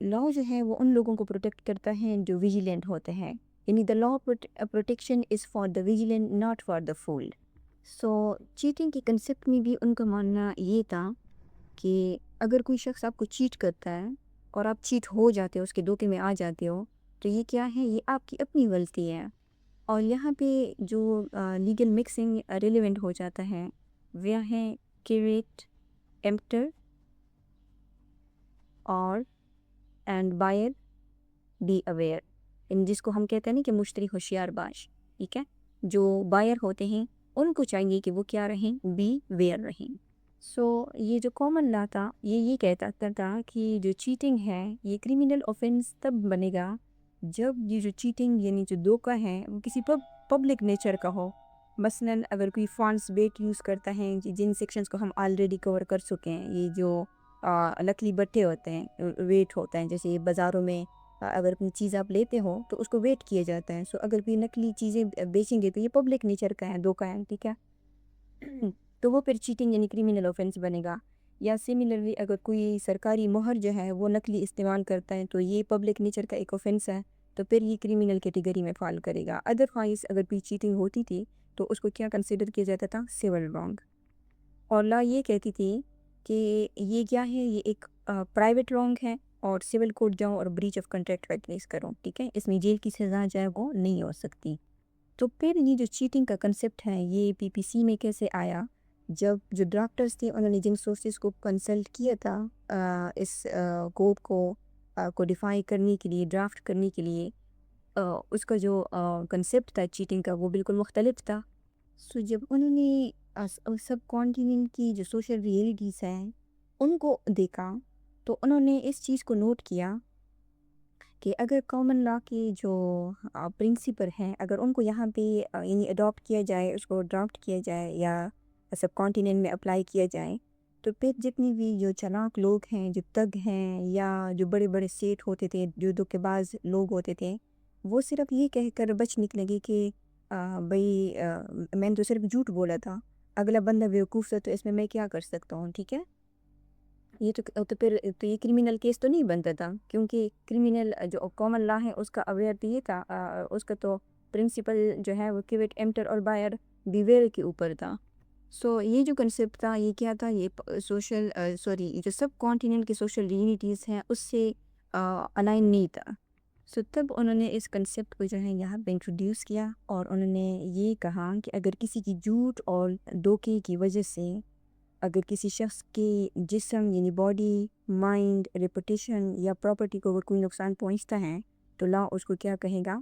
لا جو ہے وہ ان لوگوں کو پروٹیکٹ کرتا ہے جو ویجیلنٹ ہوتے ہیں، یعنی the law protection is for the vigilant not for the fool. So cheating کے کنسیپٹ میں بھی ان کا ماننا یہ تھا کہ اگر کوئی شخص آپ کو چیٹ کرتا ہے اور آپ چیٹ ہو جاتے ہو، اس کے دھوکے میں آ جاتے ہو، تو یہ کیا ہے، یہ آپ کی اپنی غلطی ہے. اور یہاں پہ جو لیگل مکسنگ ریلیونٹ ہو جاتا ہے وہ ہے کریٹ ایمپٹر اور اینڈ بائر بی اویئر، جس کو ہم کہتے ہیں نا کہ مشتری ہوشیار باش. ٹھیک ہے، جو بائر ہوتے ہیں ان کو چاہیے کہ وہ کیا رہیں، بی ویئر رہیں. سو یہ جو کامن لا تھا یہ کہتا تھا کہ جو چیٹنگ ہے یہ کریمنل اوفینس تب بنے گا جب یہ جو چیٹنگ یعنی جو دھوکہ ہے وہ کسی پبلک نیچر کا ہو. مثلاً اگر کوئی فالس بیٹ یوز کرتا ہے، جن سیکشنز کو ہم آلریڈی کور کر چکے ہیں، یہ جو نقلی بٹے ہوتے ہیں، ویٹ ہوتا ہے، جیسے یہ بازاروں میں اگر کوئی چیز آپ لیتے ہو تو اس کو ویٹ کیا جاتا ہے. سو اگر کوئی نقلی چیزیں بیچیں گے تو یہ پبلک نیچر کا ہے، دھوکہ ہے. ٹھیک ہے، تو وہ پھر چیٹنگ یعنی کریمنل اوفینس بنے گا. یا سملرلی اگر کوئی سرکاری مہر جو ہے وہ نقلی استعمال کرتا ہے تو یہ پبلک نیچر کا ایک اوفینس ہے، تو پھر یہ کریمنل کیٹیگری میں فال کرے گا. ادروائز اگر کوئی چیٹنگ ہوتی تھی تو اس کو کیا کنسیڈر کیا جاتا تھا، سول رانگ. اور لا یہ کہتی تھی کہ یہ کیا ہے، یہ ایک پرائیویٹ رانگ ہے اور سول کورٹ جاؤ اور بریچ آف کنٹریکٹ وائٹلیس کرو. ٹھیک ہے، اس میں جیل کی سزا جو ہے وہ نہیں ہو سکتی. تو پھر یہ جو چیٹنگ کا کنسیپٹ ہے یہ پی پی سی میں کیسے آیا، جب جو ڈاکٹرز تھے انہوں نے جن سورسز کو کنسلٹ کیا تھا اس کوڈ کو ڈیفائی کرنے کے لیے، ڈرافٹ کرنے کے لیے، اس کا جو کنسیپٹ تھا چیٹنگ کا وہ بالکل مختلف تھا. سو جب انہوں نے سب کانٹیننٹ کی جو سوشل ریئلٹیز ہیں ان کو دیکھا تو انہوں نے اس چیز کو نوٹ کیا کہ اگر کامن لا کے جو پرنسپل ہیں اگر ان کو یہاں پہ یعنی اڈاپٹ کیا جائے، اس کو ڈرافٹ کیا جائے یا سب کانٹیننٹ میں اپلائی کیا جائے، تو پھر جتنی بھی جو چلاک لوگ ہیں، جو تگ ہیں یا جو بڑے بڑے سیٹ ہوتے تھے، جو دھوکے باز لوگ ہوتے تھے، وہ صرف یہ کہہ کر بچ نکلیں گے کہ بھئی میں نے تو صرف جھوٹ بولا تھا، اگلا بندہ بیوقوف تھا تو اس میں کیا کر سکتا ہوں. ٹھیک ہے، یہ تو پھر تو یہ کرمنل کیس تو نہیں بنتا تھا، کیونکہ کرمنل جو کامن لا ہے اس کا اویئر تو یہ تھا، اس کا تو پرنسپل جو ہے وہ کیوٹ ایمٹر اور بائر بیویئر کے اوپر تھا. سو یہ جو کنسیپٹ تھا یہ کیا تھا، یہ جو سب کانٹیننٹ کی سوشل ریئلٹیز ہیں اس سے الائن نہیں تھا. سو تب انہوں نے اس کنسیپٹ کو جو ہے یہاں پہ انٹروڈیوس کیا اور انہوں نے یہ کہا کہ اگر کسی کی جھوٹ اور دھوکے کی وجہ سے اگر کسی شخص کے جسم یعنی باڈی، مائنڈ، ریپوٹیشن یا پراپرٹی کو اگر کوئی نقصان پہنچتا ہے تو لا اس کو کیا کہے گا،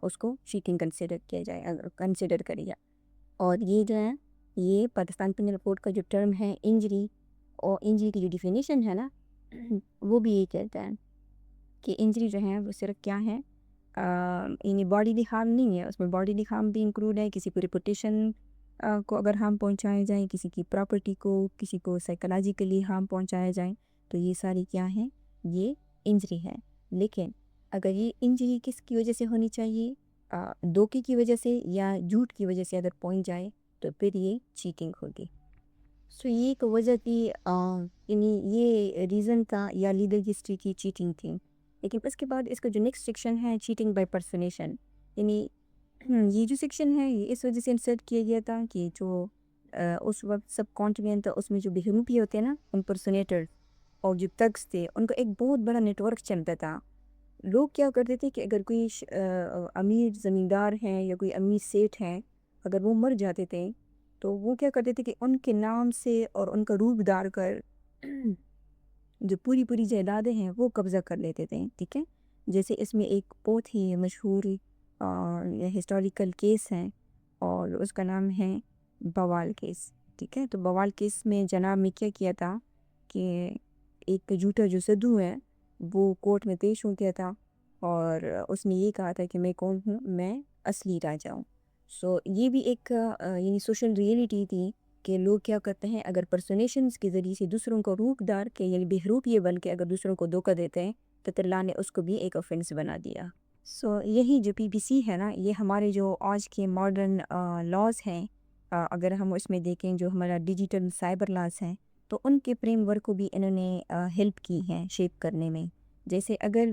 اس کو چیٹنگ کنسیڈر کرے گا. اور یہ جو ہے یہ پاکستان پینل کوڈ کا جو ٹرم ہے انجری، اور انجری کی جو ڈیفینیشن ہے نا وہ بھی یہ کہتا ہے کہ انجری جو ہے وہ صرف کیا ہے، یعنی باڈیلی ہارم نہیں ہے، اس میں باڈیلی ہارم بھی انکلوڈ ہے. کسی کو ریپوٹیشن کو اگر ہارم پہنچایا جائے، کسی کی پراپرٹی کو، کسی کو سائیکولوجیکلی ہارم پہنچایا جائے، تو یہ ساری کیا ہیں، یہ انجری ہے. لیکن اگر یہ انجری کس کی وجہ سے ہونی چاہیے، دھوکے کی وجہ سے یا جھوٹ کی وجہ سے اگر پہنچ جائے تو پھر یہ چیٹنگ ہوگی. سو یہ ایک وجہ تھی، یعنی یہ ریزن تھا یا لیگل ہسٹری کی چیٹنگ تھی. لیکن اس کے بعد اس کا جو نیکسٹ سیکشن ہے چیٹنگ بائی پرسنیشن، یعنی یہ جو سیکشن ہے یہ اس وجہ سے انسرٹ کیا گیا تھا کہ جو اس وقت سب کانٹیننٹ تھا اس میں جو بہروپی ہوتے ہیں نا، امپرسونیٹر اور جو تگس تھے، ان کا ایک بہت بڑا نیٹ ورک چلتا تھا. لوگ کیا کرتے تھے کہ اگر کوئی امیر زمیندار ہیں یا کوئی امیر سیٹ ہیں، اگر وہ مر جاتے تھے تو وہ کیا کرتے تھے کہ ان کے نام سے اور ان کا روپ دار کر جو پوری جائیدادیں ہیں وہ قبضہ کر لیتے تھے. ٹھیک ہے، جیسے اس میں ایک بہت ہی مشہور ہسٹوریکل کیس ہے اور اس کا نام ہے بوال کیس. ٹھیک ہے، تو بوال کیس میں جناب نے کیا کیا تھا کہ ایک جھوٹا جو سدھو ہے وہ کورٹ میں پیش ہو گیا تھا اور اس نے یہ کہا تھا کہ میں کون ہوں، میں اصلی راجا ہوں. سو یہ بھی ایک یعنی سوشل ریئلٹی تھی کہ لوگ کیا کرتے ہیں اگر پرسونیشنز کے ذریعے سے دوسروں کو روپ دار کے یعنی بہروپ یہ بن کے اگر دوسروں کو دھوکہ دیتے ہیں تو اللہ نے اس کو بھی ایک اوفینس بنا دیا. سو یہی جو پی بی سی ہے نا، یہ ہمارے جو آج کے ماڈرن لاز ہیں، اگر ہم اس میں دیکھیں جو ہمارا ڈیجیٹل سائبر لاز ہیں تو ان کے فریم ورک کو بھی انہوں نے ہیلپ کی ہیں شیپ کرنے میں. جیسے اگر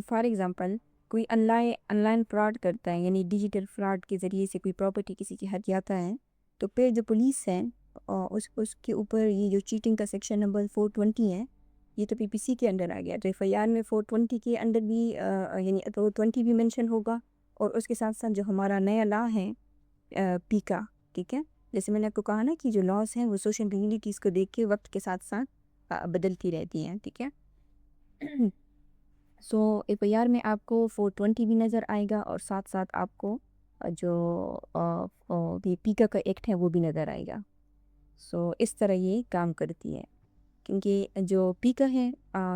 فار ایگزامپل کوئی آن لائن فراڈ کرتا ہے، یعنی ڈیجیٹل فراڈ کے ذریعے سے کوئی پراپرٹی کسی کی ہٹ جاتا ہے، تو پھر جو پولیس ہے اس کے اوپر یہ جو چیٹنگ کا سیکشن نمبر 420 ہے، یہ تو پی پی سی کے انڈر آ گیا، تو ایف آئی آر میں 420 کے انڈر بھی یعنی 420 بھی مینشن ہوگا، اور اس کے ساتھ ساتھ جو ہمارا نیا لا ہے پیکا، ٹھیک ہے، جیسے میں نے آپ کو کہا نا کہ جو لاس ہیں وہ سوشل ریئلٹیز کو دیکھ کے وقت کے ساتھ ساتھ بدلتی رہتی ہیں، ٹھیک ہے۔ سو ایف آئی آر میں آپ کو 420 بھی نظر آئے گا، اور ساتھ ساتھ آپ کو جو پیکا کا ایکٹ ہے وہ بھی نظر آئے گا۔ سو اس طرح یہ کام کرتی ہے، کیونکہ جو پیکا ہے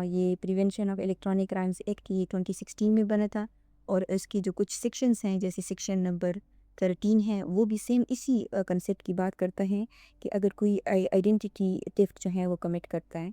یہ prevention of electronic crimes act یہ 2016 میں بنا تھا، اور اس کی جو کچھ سیکشنز ہیں جیسے سیکشن نمبر 13 ہے وہ بھی سیم اسی کنسیپٹ کی بات کرتا ہے کہ اگر کوئی آئیڈینٹی تھیفٹ جو ہے وہ کمٹ کرتا ہے،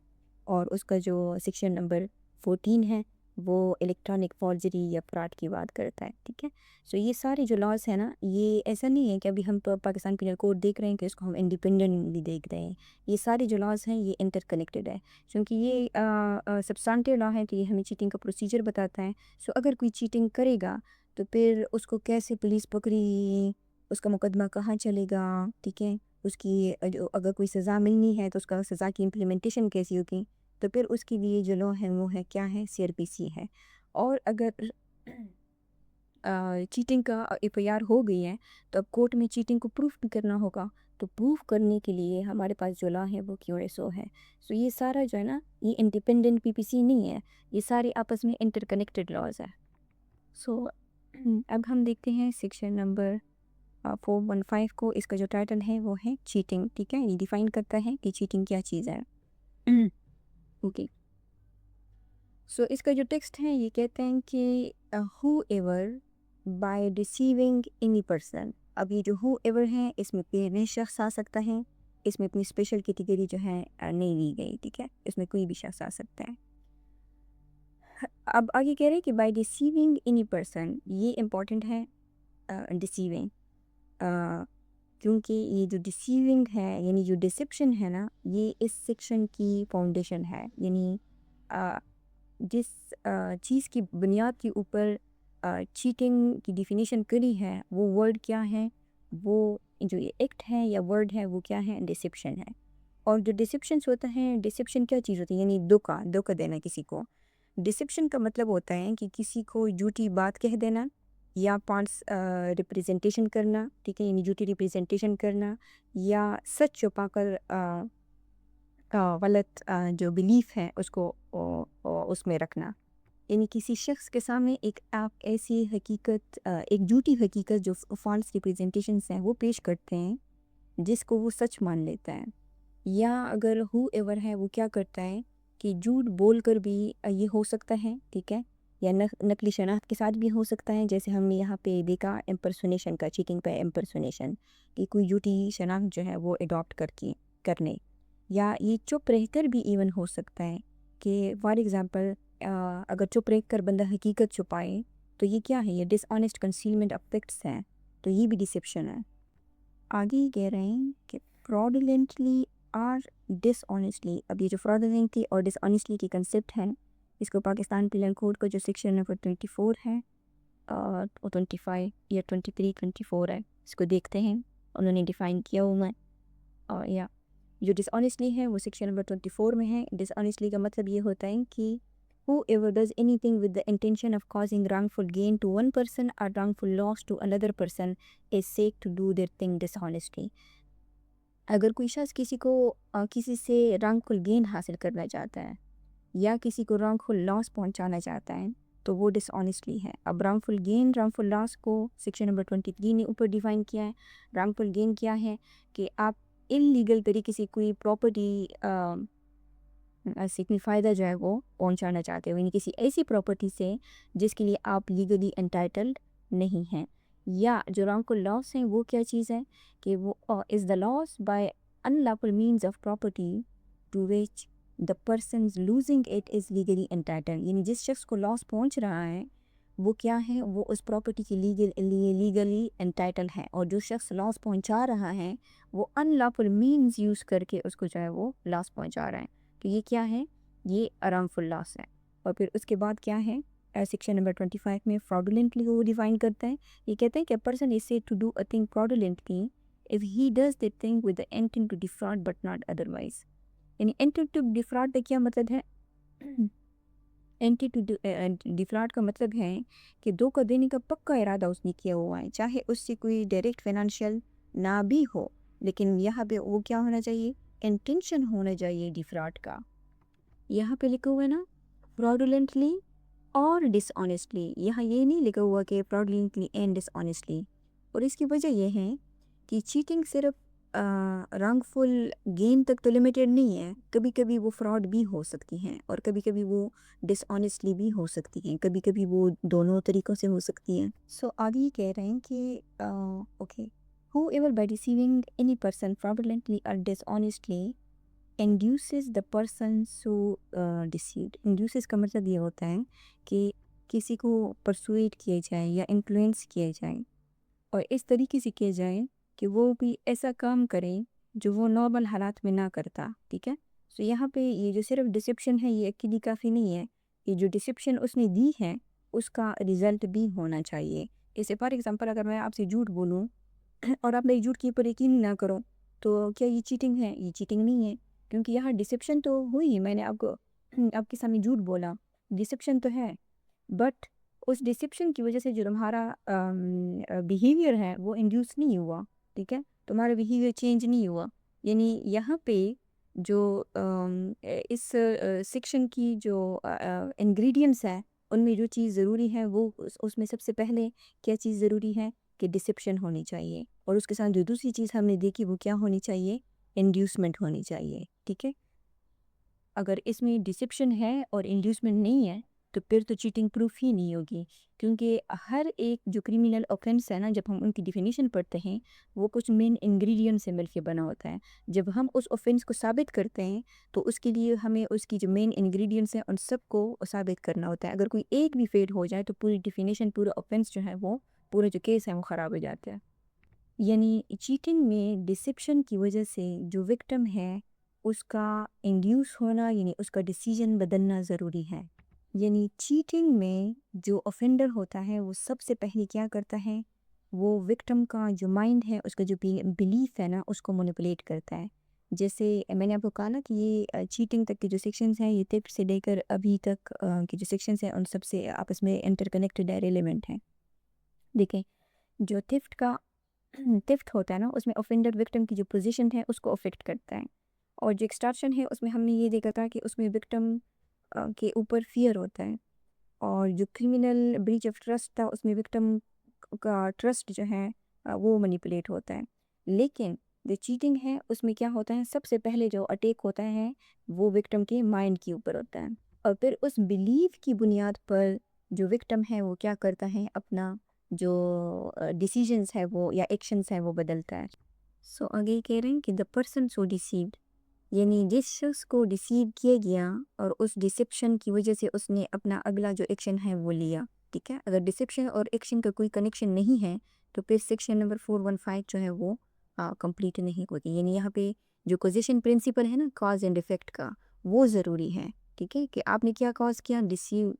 اور اس کا جو سیکشن نمبر 14 ہے وہ الیکٹرانک فارجری یا فراڈ کی بات کرتا ہے، ٹھیک ہے۔ سو یہ سارے جو لاز ہیں نا، یہ ایسا نہیں ہے کہ ابھی ہم پاکستان پینل کوڈ دیکھ رہے ہیں کہ اس کو ہم انڈیپینڈنٹلی دیکھ رہے ہیں، یہ سارے جو لاز ہیں یہ انٹر کنیکٹڈ ہے، کیونکہ یہ سبسٹانٹیو لا ہے تو یہ ہمیں چیٹنگ کا پروسیجر بتاتا ہے۔ سو اگر کوئی چیٹنگ کرے گا تو پھر اس کو کیسے پولیس پکڑے گی، اس کا مقدمہ کہاں چلے گا، ٹھیک ہے، اس کی اگر کوئی سزا ملنی ہے تو اس کا سزا کی امپلیمنٹیشن کیسی ہوگی، تو پھر اس کے لیے جو لا ہے وہ ہے کیا ہے، سی آر پی سی ہے۔ اور اگر چیٹنگ کا ایف آئی آر ہو گئی ہے تو اب کورٹ میں چیٹنگ کو پروف بھی کرنا ہوگا، تو پروف کرنے کے لیے ہمارے پاس جو لا ہے وہ کیو ایس او ہے۔ سو یہ سارا جو ہے نا، یہ انڈیپینڈنٹ پی پی سی نہیں ہے، یہ سارے آپس میں انٹر کنیکٹڈ لاز ہے۔ سو اب ہم دیکھتے ہیں سیکشن نمبر 415 کو، اس کا جو ٹائٹل ہے وہ ہے چیٹنگ، ٹھیک ہے، یہ ڈیفائن کرتا ہے کہ چیٹنگ کیا چیز ہے۔ اوکے، سو اس کا جو ٹیکسٹ ہے یہ کہتے ہیں کہ whoever by deceiving any person, اب یہ جو ہو ایور ہے اس میں کوئی نئے شخص آ سکتا ہے، اس میں اپنی اسپیشل کیٹیگری جو ہے نہیں لی گئی، ٹھیک ہے، اس میں کوئی بھی شخص آ سکتا ہے۔ اب آگے کہہ رہے ہیں کہ بائی ڈیسیونگ اینی پرسن، یہ امپورٹنٹ ہے ڈیسیونگ، کیونکہ یہ جو ڈیسیونگ ہے یعنی جو ڈیسپشن ہے نا، یہ اس سیکشن کی فاؤنڈیشن ہے، یعنی جس چیز کی بنیاد کے اوپر چیٹنگ کی ڈیفینیشن کری ہے وہ ورڈ کیا ہے، وہ جو یہ ایکٹ ہے یا ورڈ ہے وہ کیا ہے، ڈیسپشن ہے۔ اور جو ڈیسپشنس ہوتا ہے، ڈیسپشن کیا چیز ہوتی ہے، یعنی دھوکا دینا کسی کو۔ ڈیسپشن کا مطلب ہوتا ہے کہ کسی کو جھوٹی بات کہہ دینا یا فالس ریپریزنٹیشن کرنا، ٹھیک ہے، یعنی جھوٹی ریپریزنٹیشن کرنا، یا سچ چھپا کر غلط جو بلیف ہے اس کو اس میں رکھنا، یعنی کسی شخص کے سامنے ایک آپ ایسی حقیقت، ایک جھوٹی حقیقت جو فالس ریپریزنٹیشنس ہیں وہ پیش کرتے ہیں جس کو وہ سچ مان لیتا ہے۔ یا اگر ہو ایور ہے وہ کیا کرتا ہے کہ جھوٹ بول کر بھی یہ ہو سکتا ہے، ٹھیک ہے، یا نقلی شناخت کے ساتھ بھی ہو سکتا ہے، جیسے ہم نے یہاں پہ دیکھا امپرسونیشن کا، چیٹنگ پہ امپرسونیشن، کہ کوئی جھوٹی شناخت جو ہے وہ اڈاپٹ کرنے، یا یہ چپ رہ کر بھی ایون ہو سکتا ہے کہ فار ایگزامپل اگر چپ رہ کر بندہ حقیقت چھپائے تو یہ کیا ہے، یہ ڈس آنیسٹ کنسیلمنٹ آف فیکٹس ہے، تو یہ بھی ڈیسپشن ہے۔ آگے یہ کہہ رہے ہیں کہ fraudulently اور ڈس آنیسٹلی، اب یہ جو fraudulently اور ڈس آنیسٹلی کی کنسیپٹ ہے، اس کو پاکستان پینل کوڈ کا جو سیکشن نمبر 24 ہے اور 25 یا 23 24 ہے، اس کو دیکھتے ہیں، انہوں نے ڈیفائن کیا ہوا ہے۔ اور یا جو ڈس آنیسٹلی ہے وہ سیکشن نمبر 24 میں ہے۔ ڈس آنیسٹلی کا مطلب یہ ہوتا ہے کہ whoever does anything with the intention of causing wrongful gain to one person or wrongful loss to another person is said to do their thing dishonestly۔ اگر کوئی شخص کسی سے wrongful gain حاصل کرنا چاہتا ہے یا کسی کو wrongful loss پہنچانا چاہتا ہے تو وہ ڈس آنیسٹلی ہے۔ اب wrongful gain wrongful loss کو سیکشن نمبر 23 نے اوپر ڈیفائن کیا ہے۔ wrongful gain کیا ہے کہ آپ انلیگل طریقے سے کوئی پراپرٹی سے کوئی فائدہ جو ہے وہ پہنچانا چاہتے ہو، یعنی کسی ایسی پراپرٹی سے جس کے لیے آپ لیگلی انٹائٹلڈ نہیں ہیں۔ یا جو wrongful loss ہیں وہ کیا چیز ہے کہ وہ is the loss by unlawful means of property to which the persons losing it is legally entitled، یعنی جس شخص کو لاس پہنچ رہا ہے وہ کیا ہے، وہ اس پراپرٹی کے لیگلی انٹائٹل ہے، اور جو شخص لاس پہنچا رہا ہے وہ unlawful means یوز کر کے اس کو جو ہے وہ لاس پہنچا رہا ہے، تو یہ کیا ہے، یہ wrongful loss ہے۔ اور پھر اس کے بعد کیا ہے سیکشن نمبر 25 میں fraudulently کو ڈیفائن کرتا ہے. یہ کہتے ہیں کہ a person is said to do a thing fraudulently if he does the thing with the intent to defraud but not otherwise. یعنی intent to defraud کا کیا مطلب ہے؟ intent to defraud کا مطلب ہے کہ دھوکہ دینے کا پکا ارادہ اس نے کیا ہوا ہے، چاہے اس سے کوئی ڈائریکٹ فائنینشیل نہ بھی ہو، لیکن یہاں پہ وہ کیا ہونا چاہیے؟ انٹینشن ہونا چاہیے ڈیفراڈ کا. یہاں پہ لکھا ہوا ہے نا fraudulently اور ڈسآنیسٹلی، یہاں یہ نہیں لکھا ہوا کہ fraudulently اینڈ ڈسآنیسٹلی. اور اس کی وجہ یہ ہے کہ چیٹنگ صرف رانگ فل گین تک تو لمیٹڈ نہیں ہے، کبھی کبھی وہ فراڈ بھی ہو سکتی ہیں اور کبھی کبھی وہ ڈس آنیسٹلی بھی ہو سکتی ہیں، کبھی کبھی وہ دونوں طریقوں سے ہو سکتی ہیں. سو آگے یہ کہہ رہے ہیں کہ okay whoever by deceiving any person fraudulently or dishonestly induces the person so deceived. induces کا مطلب یہ ہوتا ہے کہ کسی کو پرسویٹ کیا جائے یا انفلوئنس کیا جائے اور اس طریقے سے کیا جائے کہ وہ بھی ایسا کام کرے جو وہ نارمل حالات میں نہ کرتا. ٹھیک ہے، سو یہاں پہ یہ جو صرف ڈسیپشن ہے یہ اکیلی کافی نہیں ہے، یہ جو ڈسیپشن اس نے دی ہے اس کا رزلٹ بھی ہونا چاہیے. جیسے فار ایگزامپل اگر میں آپ سے جھوٹ بولوں اور آپ میری جھوٹ کے اوپر یقین نہ کرو تو کیا یہ چیٹنگ ہے؟ یہ چیٹنگ نہیں ہے، کیونکہ یہاں ڈسیپشن تو ہوئی، میں نے آپ کو آپ کے سامنے جھوٹ بولا، ڈسیپشن تو ہے، بٹ اس ڈسیپشن کی وجہ سے جو تمہارا بیہیویئر ہے وہ انڈیوس نہیں ہوا. ٹھیک ہے، تمہارا بیہیویئر چینج نہیں ہوا. یعنی یہاں پہ جو اس سیکشن کی جو انگریڈینٹس ہے ان میں جو چیز ضروری ہے وہ اس میں سب سے پہلے کیا چیز ضروری ہے کہ ڈسیپشن ہونی چاہیے، اور اس کے ساتھ جو دوسری چیز ہم نے دیکھی وہ کیا ہونی چاہیے؟ انڈیوسمنٹ ہونی چاہیے. ٹھیک ہے، اگر اس میں ڈسیپشن ہے اور انڈیوسمنٹ نہیں ہے تو پھر تو چیٹنگ پروف ہی نہیں ہوگی، کیونکہ ہر ایک جو کرمینل اوفینس ہے نا جب ہم ان کی ڈیفینیشن پڑھتے ہیں وہ کچھ مین انگریڈینٹ سے مل کے بنا ہوتا ہے. جب ہم اس اوفینس کو ثابت کرتے ہیں تو اس کے لیے ہمیں اس کی جو مین انگریڈینٹس ہیں ان سب کو ثابت کرنا ہوتا ہے. اگر کوئی ایک بھی فیل ہو جائے تو پوری ڈیفینیشن، پورا اوفینس جو ہے وہ پورا جو کیس ہے وہ خراب ہو جاتا ہے. یعنی چیٹنگ میں ڈسیپشن کی وجہ سے جو وکٹم ہے اس کا انڈیوس ہونا، یعنی اس کا ڈیسیجن بدلنا ضروری ہے. یعنی چیٹنگ میں جو offender ہوتا ہے وہ سب سے پہلے کیا کرتا ہے؟ وہ وکٹم کا جو مائنڈ ہے، اس کا جو بلیف ہے نا اس کو مینیپولیٹ کرتا ہے. جیسے میں نے آپ کو کہا نا کہ یہ چیٹنگ تک کے جو سیکشنز ہیں یہ تھیفٹ سے لے کر ابھی تک کے جو سیکشنز ہیں ان سب سے آپس میں انٹر کنیکٹڈ ہے، ریلیونٹ ہیں. دیکھیں جو تھیفٹ ہوتا ہے نا اس میں offender وکٹم کی جو پوزیشن ہے اس کو افیکٹ کرتا ہے، اور جو ایکسٹارشن ہے اس میں ہم نے یہ دیکھا تھا کہ اس میں وکٹم کے اوپر فیئر ہوتا ہے، اور جو کرمینل بریچ آف ٹرسٹ تھا اس میں وکٹم کا ٹرسٹ جو ہے وہ مینیپولیٹ ہوتا ہے. لیکن جو چیٹنگ ہے اس میں کیا ہوتا ہے؟ سب سے پہلے جو اٹیک ہوتا ہے وہ وکٹم کے مائنڈ کے اوپر ہوتا ہے، اور پھر اس بلیف کی بنیاد پر جو وکٹم ہے وہ کیا کرتا ہے؟ اپنا جو ڈیسیجنز ہے وہ یا ایکشنز ہے وہ بدلتا ہے. سو آگے کہہ رہے ہیں کہ دا پرسن سو ڈیسیوڈ، یعنی جس شخص کو ڈیسیو کیا گیا اور اس ڈیسیپشن کی وجہ سے اس نے اپنا اگلا جو ایکشن ہے وہ لیا. ٹھیک ہے، اگر ڈیسیپشن اور ایکشن کا کوئی کنیکشن نہیں ہے تو پھر سیکشن نمبر 415 جو ہے وہ کمپلیٹ نہیں ہوتی. یعنی یہاں پہ جو کوزیشن پرنسپل ہے نا کاز اینڈ افیکٹ کا وہ ضروری ہے. ٹھیک ہے، کہ آپ نے کیا کاز کیا؟ ڈیسیو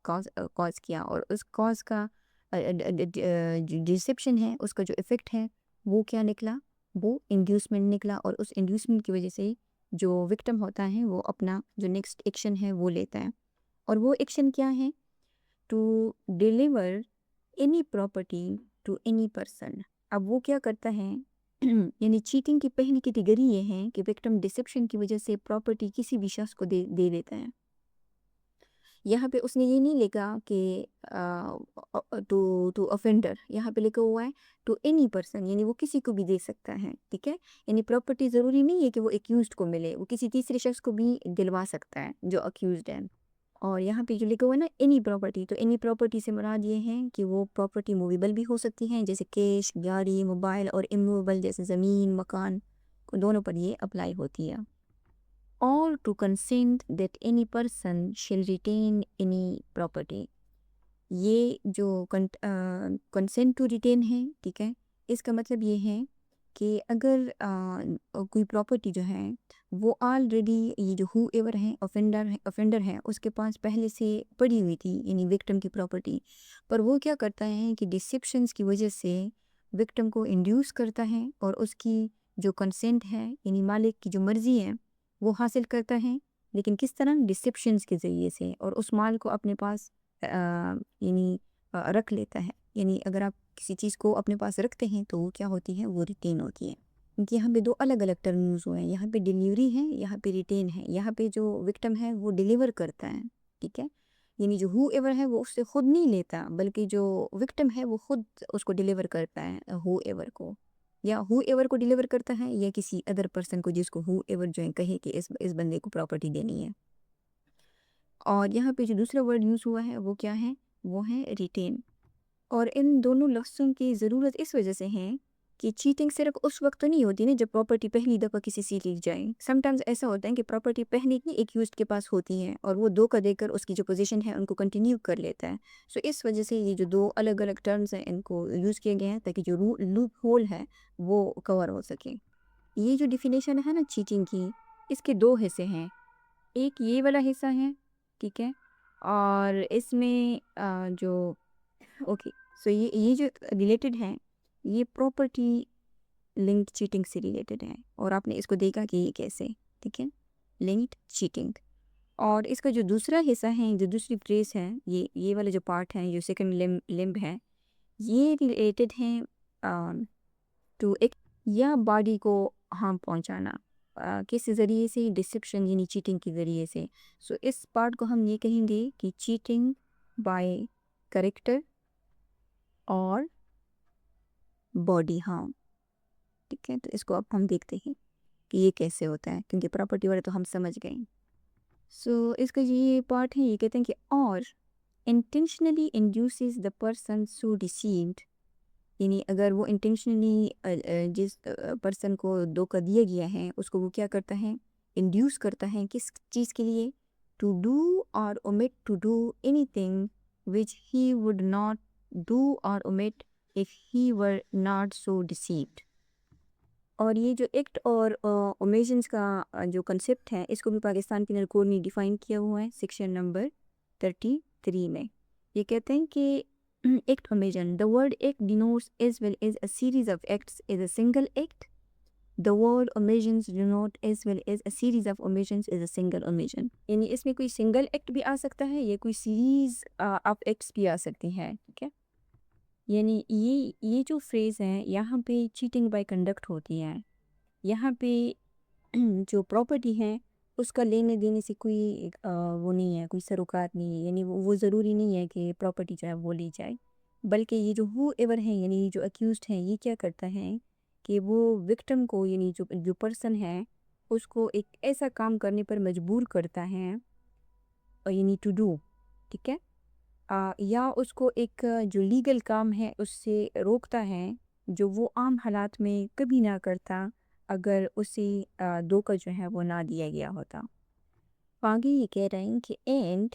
کاز کیا، اور اس کاز کا ڈیسیپشن ہے اس کا جو افیکٹ ہے وہ کیا نکلا؟ وہ انڈیوسمنٹ نکلا، اور اس انڈیوسمنٹ کی وجہ سے جو وکٹم ہوتا ہے وہ اپنا جو نیکسٹ ایکشن ہے وہ لیتا ہے. اور وہ ایکشن کیا ہے؟ To deliver any property to any person. اب وہ کیا کرتا ہے؟ یعنی چیٹنگ کی پہلی کیٹیگری یہ ہے کہ وکٹم ڈسیپشن کی وجہ سے پراپرٹی کسی بھی شخص کو دے دیتا ہے. یہاں پہ اس نے یہ نہیں لکھا کہ ٹو offender، یہاں پہ لکھا ہوا ہے ٹو اینی پرسن، یعنی وہ کسی کو بھی دے سکتا ہے. ٹھیک ہے، یعنی پراپرٹی ضروری نہیں ہے کہ وہ ایکیوزڈ کو ملے، وہ کسی تیسرے شخص کو بھی دلوا سکتا ہے جو اکیوزڈ ہے. اور یہاں پہ جو لکھا ہوا ہے نا اینی پراپرٹی، تو اینی پراپرٹی سے مراد یہ ہے کہ وہ پراپرٹی موویبل بھی ہو سکتی ہیں جیسے کیش، گاڑی، موبائل، اور اموویبل جیسے زمین، مکان، دونوں پر یہ اپلائی ہوتی ہے. or to consent that any person shall retain any property. یہ جو consent to retain ہے، ٹھیک ہے، اس کا مطلب یہ ہے کہ اگر کوئی پراپرٹی جو ہے وہ آلریڈی یہ جو ہو ایور ہے offender ہے اس کے پاس پہلے سے پڑی ہوئی تھی، یعنی وکٹم کی پراپرٹی، پر وہ کیا کرتا ہے کہ ڈسیپشنز کی وجہ سے وکٹم کو انڈیوس کرتا ہے اور اس کی جو کنسنٹ ہے یعنی مالک کی جو مرضی ہے وہ حاصل کرتا ہے، لیکن کس طرح؟ ڈسیپشنز کے ذریعے سے، اور اس مال کو اپنے پاس یعنی رکھ لیتا ہے. یعنی اگر آپ کسی چیز کو اپنے پاس رکھتے ہیں تو وہ کیا ہوتی ہے؟ وہ ریٹین ہوتی ہے. کیونکہ یہاں پہ دو الگ الگ ٹرم یوز ہوئے ہیں، یہاں پہ ڈیلیوری ہے، یہاں پہ ریٹین ہے. یہاں پہ جو وکٹم ہے وہ ڈیلیور کرتا ہے، ٹھیک ہے، یعنی جو ہو ایور ہے وہ اس سے خود نہیں لیتا، بلکہ جو وکٹم ہے وہ خود اس کو ڈیلیور کرتا ہے ہو ایور کو، یا ہو ایور کو ڈیلیور کرتا ہے یا کسی ادر پرسن کو جس کو ہو ایور جو ہے کہے کہ اس بندے کو پراپرٹی دینی ہے. اور یہاں پہ جو دوسرا ورڈ یوز ہوا ہے وہ کیا ہے؟ وہ ہے ریٹین. اور ان دونوں لفظوں کی ضرورت اس وجہ سے ہے کہ چیٹنگ صرف اس وقت تو نہیں ہوتی نا جب پراپرٹی پہلی دفعہ کسی سے لی جائے. سم ٹائمز ایسا ہوتا ہے کہ پراپرٹی پہلے ہی ایک یوزڈ کے پاس ہوتی ہے اور وہ دھوکہ دے کر اس کی جو پوزیشن ہے ان کو کنٹینیو کر لیتا ہے. سو اس وجہ سے یہ جو دو الگ الگ ٹرمز ہیں ان کو یوز کیے گئے ہیں تاکہ جو لوپ ہول ہے وہ کور ہو سکے. یہ جو ڈیفینیشن ہے نا چیٹنگ کی، اس کے دو حصے ہیں. ایک یہ والا حصہ ہے، ٹھیک ہے، اور اس میں جو اوکے سو یہ جو ریلیٹڈ ہے یہ پراپرٹی لنکڈ چیٹنگ سے ریلیٹڈ ہے، اور آپ نے اس کو دیکھا کہ یہ کیسے، ٹھیک ہے، لنکڈ چیٹنگ. اور اس کا جو دوسرا حصہ ہے، جو دوسری فریز ہے، یہ والا جو پارٹ ہے، جو سیکنڈ لمب ہے، یہ ریلیٹڈ ہے ٹو ایک یا باڈی کو ہارم پہنچانا کس ذریعے سے؟ ڈسیپشن یعنی چیٹنگ کے ذریعے سے. سو اس پارٹ کو ہم یہ کہیں گے کہ چیٹنگ بائی کریکٹر اور باڈی ہارم، ٹھیک ہے. تو اس کو اب ہم دیکھتے ہیں کہ یہ کیسے ہوتا ہے، کیونکہ پراپرٹی والے تو ہم سمجھ گئے. سو اس کا یہ پارٹ ہے، یہ کہتے ہیں کہ or intentionally induces the person so deceived, یعنی اگر وہ انٹینشنلی جس پرسن کو دھوکہ دیا گیا ہے اس کو وہ کیا کرتا ہے؟ انڈیوس کرتا ہے کس چیز کے لیے؟ To do or omit to do anything which he would not do or omit if he were not so deceived. اور یہ جو ایکٹ اور اومیشنز کا جو کنسپٹ ہے اس کو بھی پاکستان پینل کوڈ نے ڈیفائن کیا ہوا ہے سیکشن نمبر 33 میں. یہ کہتے ہیں کہ act omission, the word act denotes as well as a series of acts is a single act. The word omissions denote as well as a series of omissions is a single omission. یعنی اس میں کوئی single act بھی آ سکتا ہے یا کوئی series of acts بھی آ سکتی ہیں، ٹھیک ہے. یعنی یہ جو فریز ہے یہاں پہ چیٹنگ بائی کنڈکٹ ہوتی ہے. یہاں پہ جو پراپرٹی ہے اس کا لینے دینے سے کوئی وہ نہیں ہے، کوئی سروکار نہیں ہے. یعنی وہ ضروری نہیں ہے کہ پراپرٹی جو ہے وہ لی جائے، بلکہ یہ جو ہو ایور ہے یعنی جو اکیوزڈ ہے یہ کیا کرتا ہے کہ وہ وکٹم کو یعنی جو پرسن ہے اس کو ایک ایسا کام کرنے پر مجبور کرتا ہے، یعنی ٹو ڈو، ٹھیک ہے، یا اس کو ایک جو لیگل کام ہے اس سے روکتا ہے جو وہ عام حالات میں کبھی نہ کرتا اگر اسے دھوکہ جو ہے وہ نہ دیا گیا ہوتا. آگے یہ کہہ رہے ہیں کہ and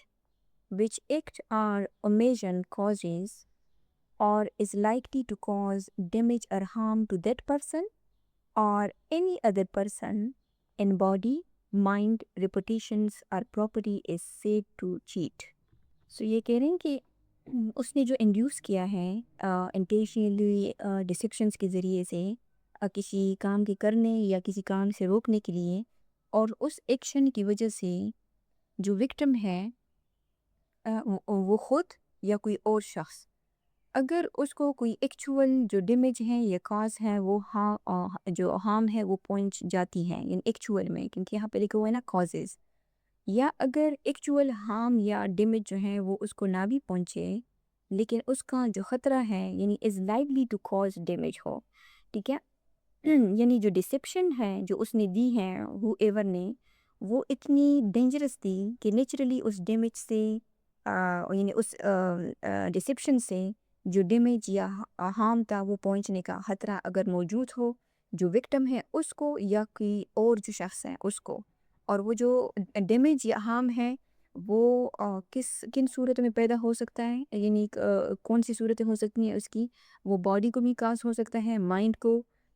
which act or omission causes or is likely to cause damage or harm to that person or any other person in body, mind, reputations or property is said to cheat. سو یہ کہہ رہے ہیں کہ اس نے جو induce کیا ہے intentionally ڈسیپشنس کے ذریعے سے کسی کام کے کرنے یا کسی کام سے روکنے کے لیے، اور اس ایکشن کی وجہ سے جو وکٹم ہے وہ خود یا کوئی اور شخص، اگر اس کو کوئی ایکچول جو ڈیمیج ہے یا کاز ہے وہ جو ہارم ہے وہ پہنچ جاتی ہے، یعنی ایکچول میں، کیونکہ یہاں پہ لکھا ہوا ہے نا کازز، یا اگر ایکچول ہارم یا ڈیمیج جو ہے وہ اس کو نہ بھی پہنچے لیکن اس کا جو خطرہ ہے یعنی is likely to cause damage ہو، ٹھیک ہے. یعنی جو ڈسیپشن ہے جو اس نے دی ہے ہو ایور نے، وہ اتنی ڈینجرس تھی کہ نیچرلی اس ڈیمیج سے یعنی اس ڈسیپشن سے جو ڈیمیج یا ہارم تھا وہ پہنچنے کا خطرہ اگر موجود ہو جو وکٹم ہے اس کو یا کوئی اور جو شخص ہے اس کو، اور وہ جو ڈیمیج یا ہارم ہے وہ کن صورت میں پیدا ہو سکتا ہے، یعنی کون سی صورتیں ہو سکتی ہیں اس کی؟ وہ باڈی کو بھی کاز ہو سکتا ہے، مائنڈ کو،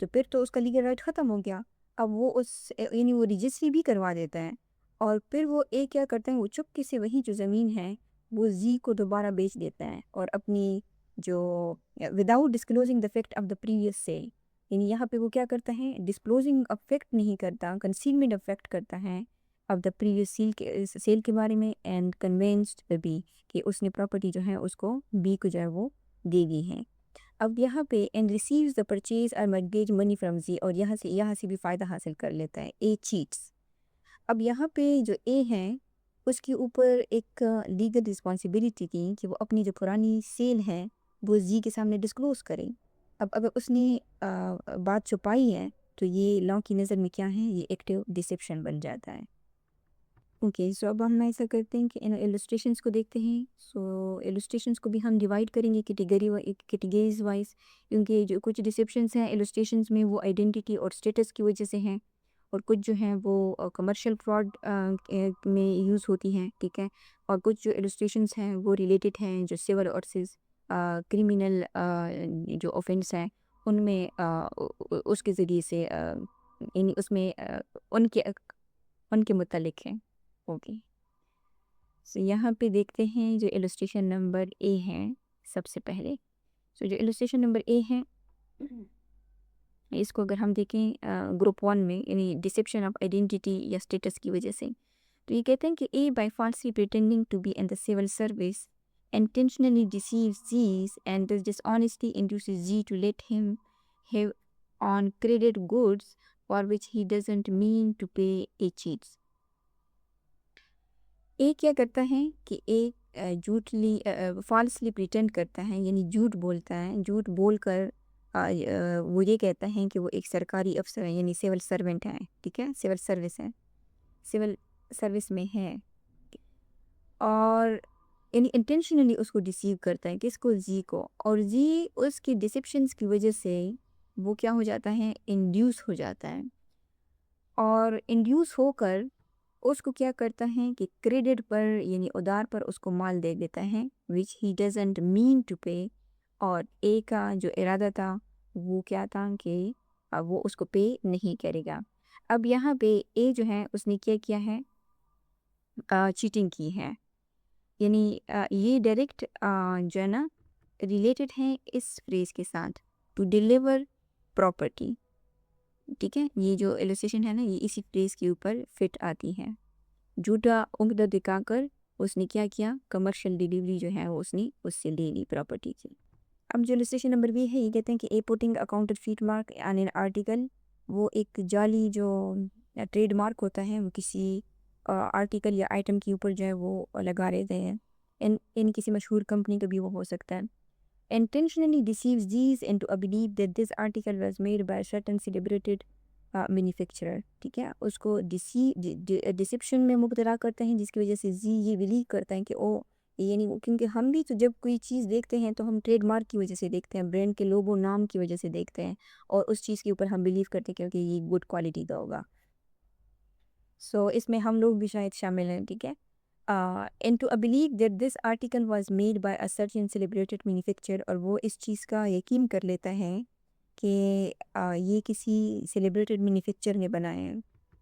تو پھر تو اس کا لیگل رائٹ ختم ہو گیا. اب وہ یعنی وہ رجسٹری بھی کروا دیتا ہے اور پھر وہ کیا کرتا ہے, وہ چپکے سے وہی جو زمین ہے وہ زی کو دوبارہ بیچ دیتا ہے اور اپنی جو without disclosing the fact of the previous sale, یعنی یہاں پہ وہ کیا کرتا ہے, ڈسکلوزنگ افیکٹ نہیں کرتا, کنسیلمنٹ افیکٹ کرتا ہے آف دا پریویس سیل کے بارے میں, اینڈ کنوینسڈ بھی کہ اس نے پراپرٹی جو ہے اس کو بی کو جو ہے وہ دے دی ہے. اب یہاں پہ اینڈ ریسیوز دا پرچیز اور mortgage منی فرام زی, اور یہاں سے بھی فائدہ حاصل کر لیتا ہے, اے چیٹس. اب یہاں پہ جو اے ہے اس کے اوپر ایک لیگل رسپانسبلٹی تھی کہ وہ اپنی جو پرانی سیل ہے وہ زی کے سامنے ڈسکلوز کریں. اب اگر اس نے بات چھپائی ہے تو یہ لا کی نظر میں کیا ہے, یہ ایکٹیو ڈسیپشن بن جاتا ہے. اوکے, سو اب ہم ایسا کرتے ہیں کہ ایلسٹریشنس کو دیکھتے ہیں. سو ایلسٹریشنس کو بھی ہم ڈیوائڈ کریں گے کیٹیگریز وائز, کیونکہ جو کچھ ڈسیپشنس ہیں ایلسٹریشنس میں وہ آئیڈینٹی اور اسٹیٹس کی وجہ سے ہیں, اور کچھ جو ہیں وہ کمرشل فراڈ میں یوز ہوتی ہیں, ٹھیک ہے, اور کچھ جو ایلسٹریشنس ہیں وہ ریلیٹڈ ہیں جو سول ورسز کرمنل جو اوفینس ہیں ان میں اس کے ذریعے سے یعنی اس میں ان کے متعلق ہیں. اوکے, سو یہاں پہ دیکھتے ہیں جو ایلسٹریشن نمبر اے ہے سب سے پہلے. سو جو ایلسٹریشن نمبر اے ہے اس کو اگر ہم دیکھیں گروپ 1 میں, یعنی ڈسیپشن آف آئیڈینٹی یا اسٹیٹس کی وجہ سے, تو یہ کہتے ہیں کہ اے by falsely pretending to be in the civil service intentionally deceives Z's and this dishonesty induces Z to let him have on credit goods for which he doesn't mean to pay. A cheats. اے کیا کرتا ہے کہ اے جھوٹلی فالسلی pretend کرتا ہے, یعنی جھوٹ بولتا ہے, جھوٹ بول کر وہ یہ کہتا ہے کہ وہ ایک سرکاری افسر ہے, یعنی سول سرونٹ ہے, ٹھیک ہے, سول سروس ہے, سول سروس میں ہے, اور یعنی انٹینشنلی اس کو ڈیسیو کرتا ہے, کس کو, زی کو, اور زی اس کی ڈسیپشنس کی وجہ سے وہ کیا ہو جاتا ہے, انڈیوس ہو جاتا ہے, اور انڈیوس ہو کر اس کو کیا کرتا ہے کہ کریڈٹ پر یعنی ادار پر اس کو مال دے دیتا ہے which he doesn't mean to pay, اور اے کا جو ارادہ تھا وہ کیا تھا کہ وہ اس کو پے نہیں کرے گا. اب یہاں پہ اے جو ہے اس نے کیا ہے, چیٹنگ کی ہے, یعنی یہ ڈائریکٹ جو ہے نا ریلیٹڈ ہیں اس فریز کے ساتھ, ٹو ڈیلیور پراپرٹی, ٹھیک ہے, یہ جو ایلسٹریشن ہے نا یہ اسی فریز کے اوپر فٹ آتی ہے. جھوٹا عقدہ دکھا کر اس نے کیا کمرشل ڈیلیوری جو ہے وہ اس نے اس سے لے لی پراپرٹی کی. اب جو ایلسٹریشن نمبر بھی ہے یہ کہتے ہیں کہ A putting counterfeit mark on an article, وہ ایک جعلی جو ٹریڈ مارک ہوتا ہے وہ کسی آرٹیکل یا آئٹم کے اوپر جو ہے وہ لگا رہتے ہیں, ان کسی مشہور کمپنی کا بھی وہ ہو سکتا ہے. intentionally deceives these into a belief that this article was made by a certain celebrated manufacturer, ٹھیک ہے, اس کو ڈسیپشن میں مبتلا کرتے ہیں جس کی وجہ سے زی یہ بلیو کرتا ہے کہ یعنی کیونکہ ہم بھی تو جب کوئی چیز دیکھتے ہیں تو ہم ٹریڈ مارک کی وجہ سے دیکھتے ہیں, برانڈ کے لوگو نام کی وجہ سے دیکھتے ہیں, اور اس چیز کے اوپر ہم بلیو کرتے ہیں کہ یہ گڈ کوالٹی کا ہوگا. سو اس میں ہم لوگ بھی شاید شامل ہیں, ٹھیک ہے. into a belief that this article was made by a certain celebrated manufacturer, اور وہ اس چیز کا یقین کر لیتا ہے کہ یہ کسی سیلیبریٹڈ مینوفیکچر نے بنایا ہے,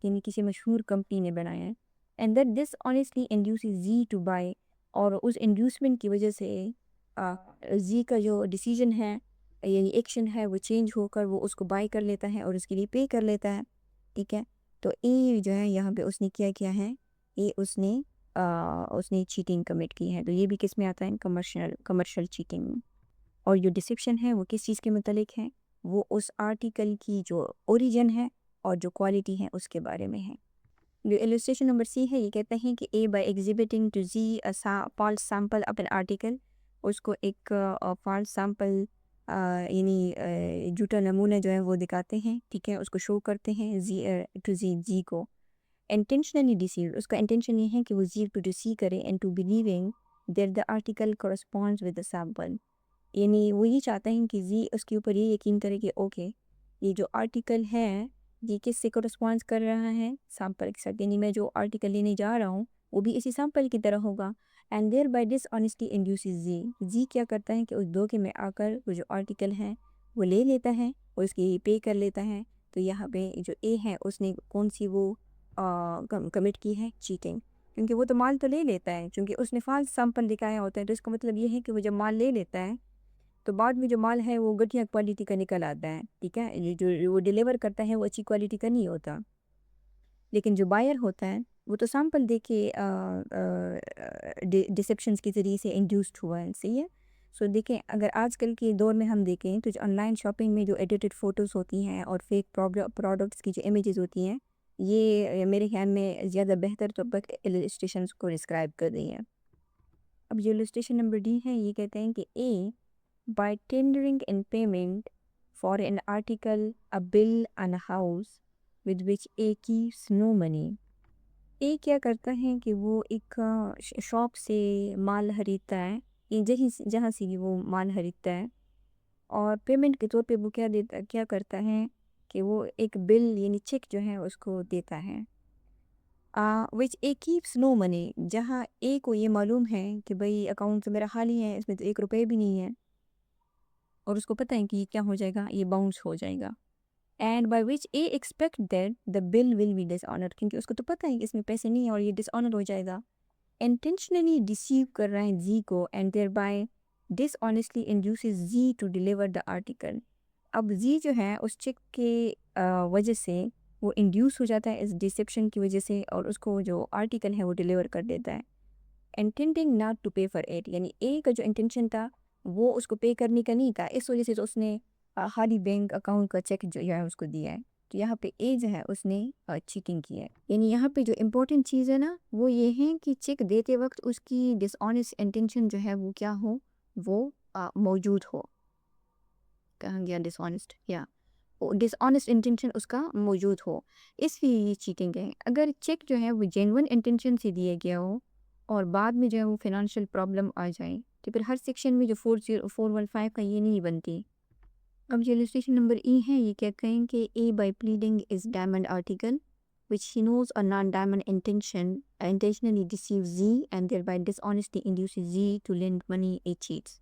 یعنی کسی مشہور کمپنی نے بنایا ہے, and that this honestly induces Z to buy, اور اس انڈیوسمنٹ کی وجہ سے زی کا جو ڈیسیجن ہے یعنی ایکشن ہے وہ چینج ہو کر وہ اس کو بائی کر لیتا ہے اور اس کے لیے پے کر لیتا ہے, ٹھیک ہے. تو اے جو ہے یہاں پہ اس نے کیا ہے, یہ اس نے چیٹنگ کمٹ کی ہے, تو یہ بھی کس میں آتا ہے, کمرشل چیٹنگ. اور جو ڈسیپشن ہے وہ کس چیز کے متعلق ہے, وہ اس آرٹیکل کی جو اوریجن ہے اور جو کوالٹی ہے اس کے بارے میں ہے. جو ایلسٹریشن نمبر سی ہے یہ کہتے ہیں کہ اے by exhibiting to the false sample of an article, اس کو ایک فالس سیمپل یعنی جھوٹا نمونہ جو ہے وہ دکھاتے ہیں, ٹھیک ہے, اس کو شو کرتے ہیں زی کو. انٹینشنلی ڈیسیو, اس کا انٹینشن یہ ہے کہ وہ زی کو ڈیسیو کرے, and to believing that the article corresponds with the sample, یعنی وہ یہ چاہتے ہیں کہ زی اس کے اوپر یہ یقین کرے کہ اوکے یہ جو آرٹیکل ہے یہ کس سے کورسپونڈ کر رہا ہے, سیمپل کے ساتھ, یعنی میں جو آرٹیکل لینے جا رہا ہوں وہ بھی اسی سیمپل کی طرح ہوگا. And thereby dishonestly induces Z کیا کرتا ہے کہ اس دھوکے میں آ کر وہ جو آرٹیکل ہے وہ لے لیتا ہے اور اس کی پے کر لیتا ہے. تو یہاں پہ جو اے ہے اس نے کون سی وہ کمٹ کی ہے؟ چیٹنگ. کیونکہ وہ تو مال تو لے لیتا ہے، چونکہ اس نے فالس سیمپل دکھایا ہوتا ہے. تو اس کا مطلب یہ ہے کہ وہ جب مال لے لیتا ہے تو بعد میں جو مال ہے وہ گھٹیا کوالٹی کا نکل آتا ہے. ٹھیک ہے، جو وہ ڈیلیور کرتا ہے وہ اچھی کوالٹی کا نہیں ہوتا. لیکن جو بائر ہوتا ہے وہ تو سیمپل دے کے ڈسیپشنس کے ذریعے سے انڈیوسڈ ہوا ہے. صحیح ہے. سو دیکھیں، اگر آج کل کے دور میں ہم دیکھیں تو جو آن لائن شاپنگ میں جو ایڈیٹڈ فوٹوز ہوتی ہیں اور فیک پروڈکٹس کی جو امیجز ہوتی ہیں، یہ میرے خیال میں زیادہ بہتر طور پر السٹریشنس کو ڈسکرائب کر رہی ہیں. اب جو السٹریشن نمبر ڈی ہے یہ کہتے ہیں کہ اے by tendering in payment for an article a bill and a house with which A keeps no money. اے کیا کرتا ہے کہ وہ ایک شاپ سے مال خریدتا ہے، جہاں سے بھی وہ مال خریدتا ہے، اور پیمنٹ کے طور پہ وہ کیا کرتا ہے کہ وہ ایک بل یعنی چیک جو ہے اس کو دیتا ہے. which A keeps no money، جہاں اے کو یہ معلوم ہے کہ بھئی اکاؤنٹ تو میرا خالی ہے، اس میں تو 1 روپے بھی نہیں ہے، اور اس کو پتہ ہے کہ یہ کیا ہو جائے گا، یہ باؤنس ہو جائے گا. And by which A expect that the bill will be dishonour, کیونکہ اس کو تو پتہ ہے کہ اس میں پیسے نہیں ہیں اور یہ ڈس آنر ہو جائے گا. انٹینشنلی ڈیسیو کر رہا ہے زی کو، and thereby dishonestly induces Z to deliver the article. اب زی جو ہے اس چیک کے وجہ سے وہ انڈیوس ہو جاتا ہے اس ڈسیپشن کی وجہ سے، اور اس کو جو آرٹیکل ہے وہ ڈیلیور کر دیتا ہے. Intending not to pay for it, یعنی اے کا جو انٹینشن تھا وہ اس کو پے کرنے کا نہیں تھا، اس وجہ سے تو اس نے خالی بینک اکاؤنٹ کا چیک جو ہے اس کو دیا ہے. تو یہاں پہ اے جو ہے اس نے چیٹنگ کی ہے. یعنی یہاں پہ جو امپورٹنٹ چیز ہے نا وہ یہ ہے کہ چیک دیتے وقت اس کی ڈس آنیسٹ انٹینشن جو ہے وہ کیا ہو، وہ موجود ہو. کہاں گیا ڈس آنیسٹ؟ یا ڈس آنیسٹ انٹینشن اس کا موجود ہو، اس لیے یہ چیٹنگ ہے. اگر چیک جو ہے وہ جینون انٹینشن سے دیا گیا ہو اور بعد میں جو ہے وہ فائنانشیل پرابلم آ جائے تو پھر ہر سیکشن میں جو 415 کا یہ نہیں بنتی. اب جو السٹریشن نمبر ای ہے یہ کیا کہیں کہ اے by pledging as diamond article which he knows a non-diamond intentionally deceives Z and thereby dishonestly induces Z to lend money A cheats.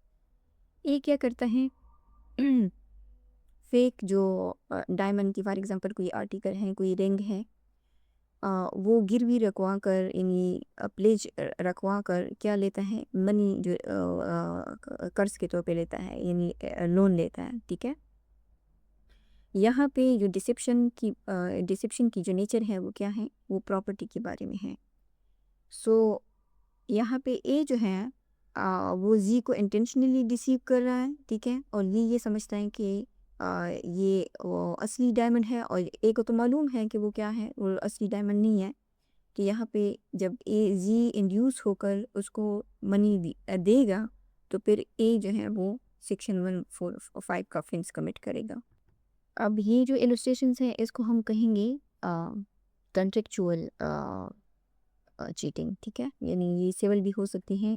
اے کیا کرتا ہے فیک جو ڈائمنڈ کی فار ایگزامپل کوئی آرٹیکل ہے، کوئی رنگ ہے، وہ گروی رکھوا کر یعنی پلیج رکھوا کر کیا لیتا ہے، منی جو قرض کے طور پہ لیتا ہے، یعنی لون لیتا ہے. ٹھیک ہے. یہاں پہ جو ڈسیپشن کی جو نیچر ہے وہ کیا ہے، وہ پراپرٹی کے بارے میں ہے. سو یہاں پہ اے جو ہے وہ زی کو انٹینشنلی ڈیسیو کر رہا ہے. ٹھیک ہے. اور زی یہ سمجھتا ہے کہ یہ اصلی ڈائمنڈ ہے، اور اے کو تو معلوم ہے کہ وہ کیا ہے، وہ اصلی ڈائمنڈ نہیں ہے. کہ یہاں پہ جب زی انڈیوس ہو کر اس کو منی دے گا تو پھر اے جو ہے وہ سیکشن 145 کا آفینس کمٹ کرے گا. اب یہ جو السٹریشنز ہیں اس کو ہم کہیں گے کنٹریکچوئل چیٹنگ. ٹھیک ہے. یعنی یہ سول بھی ہو سکتی ہیں،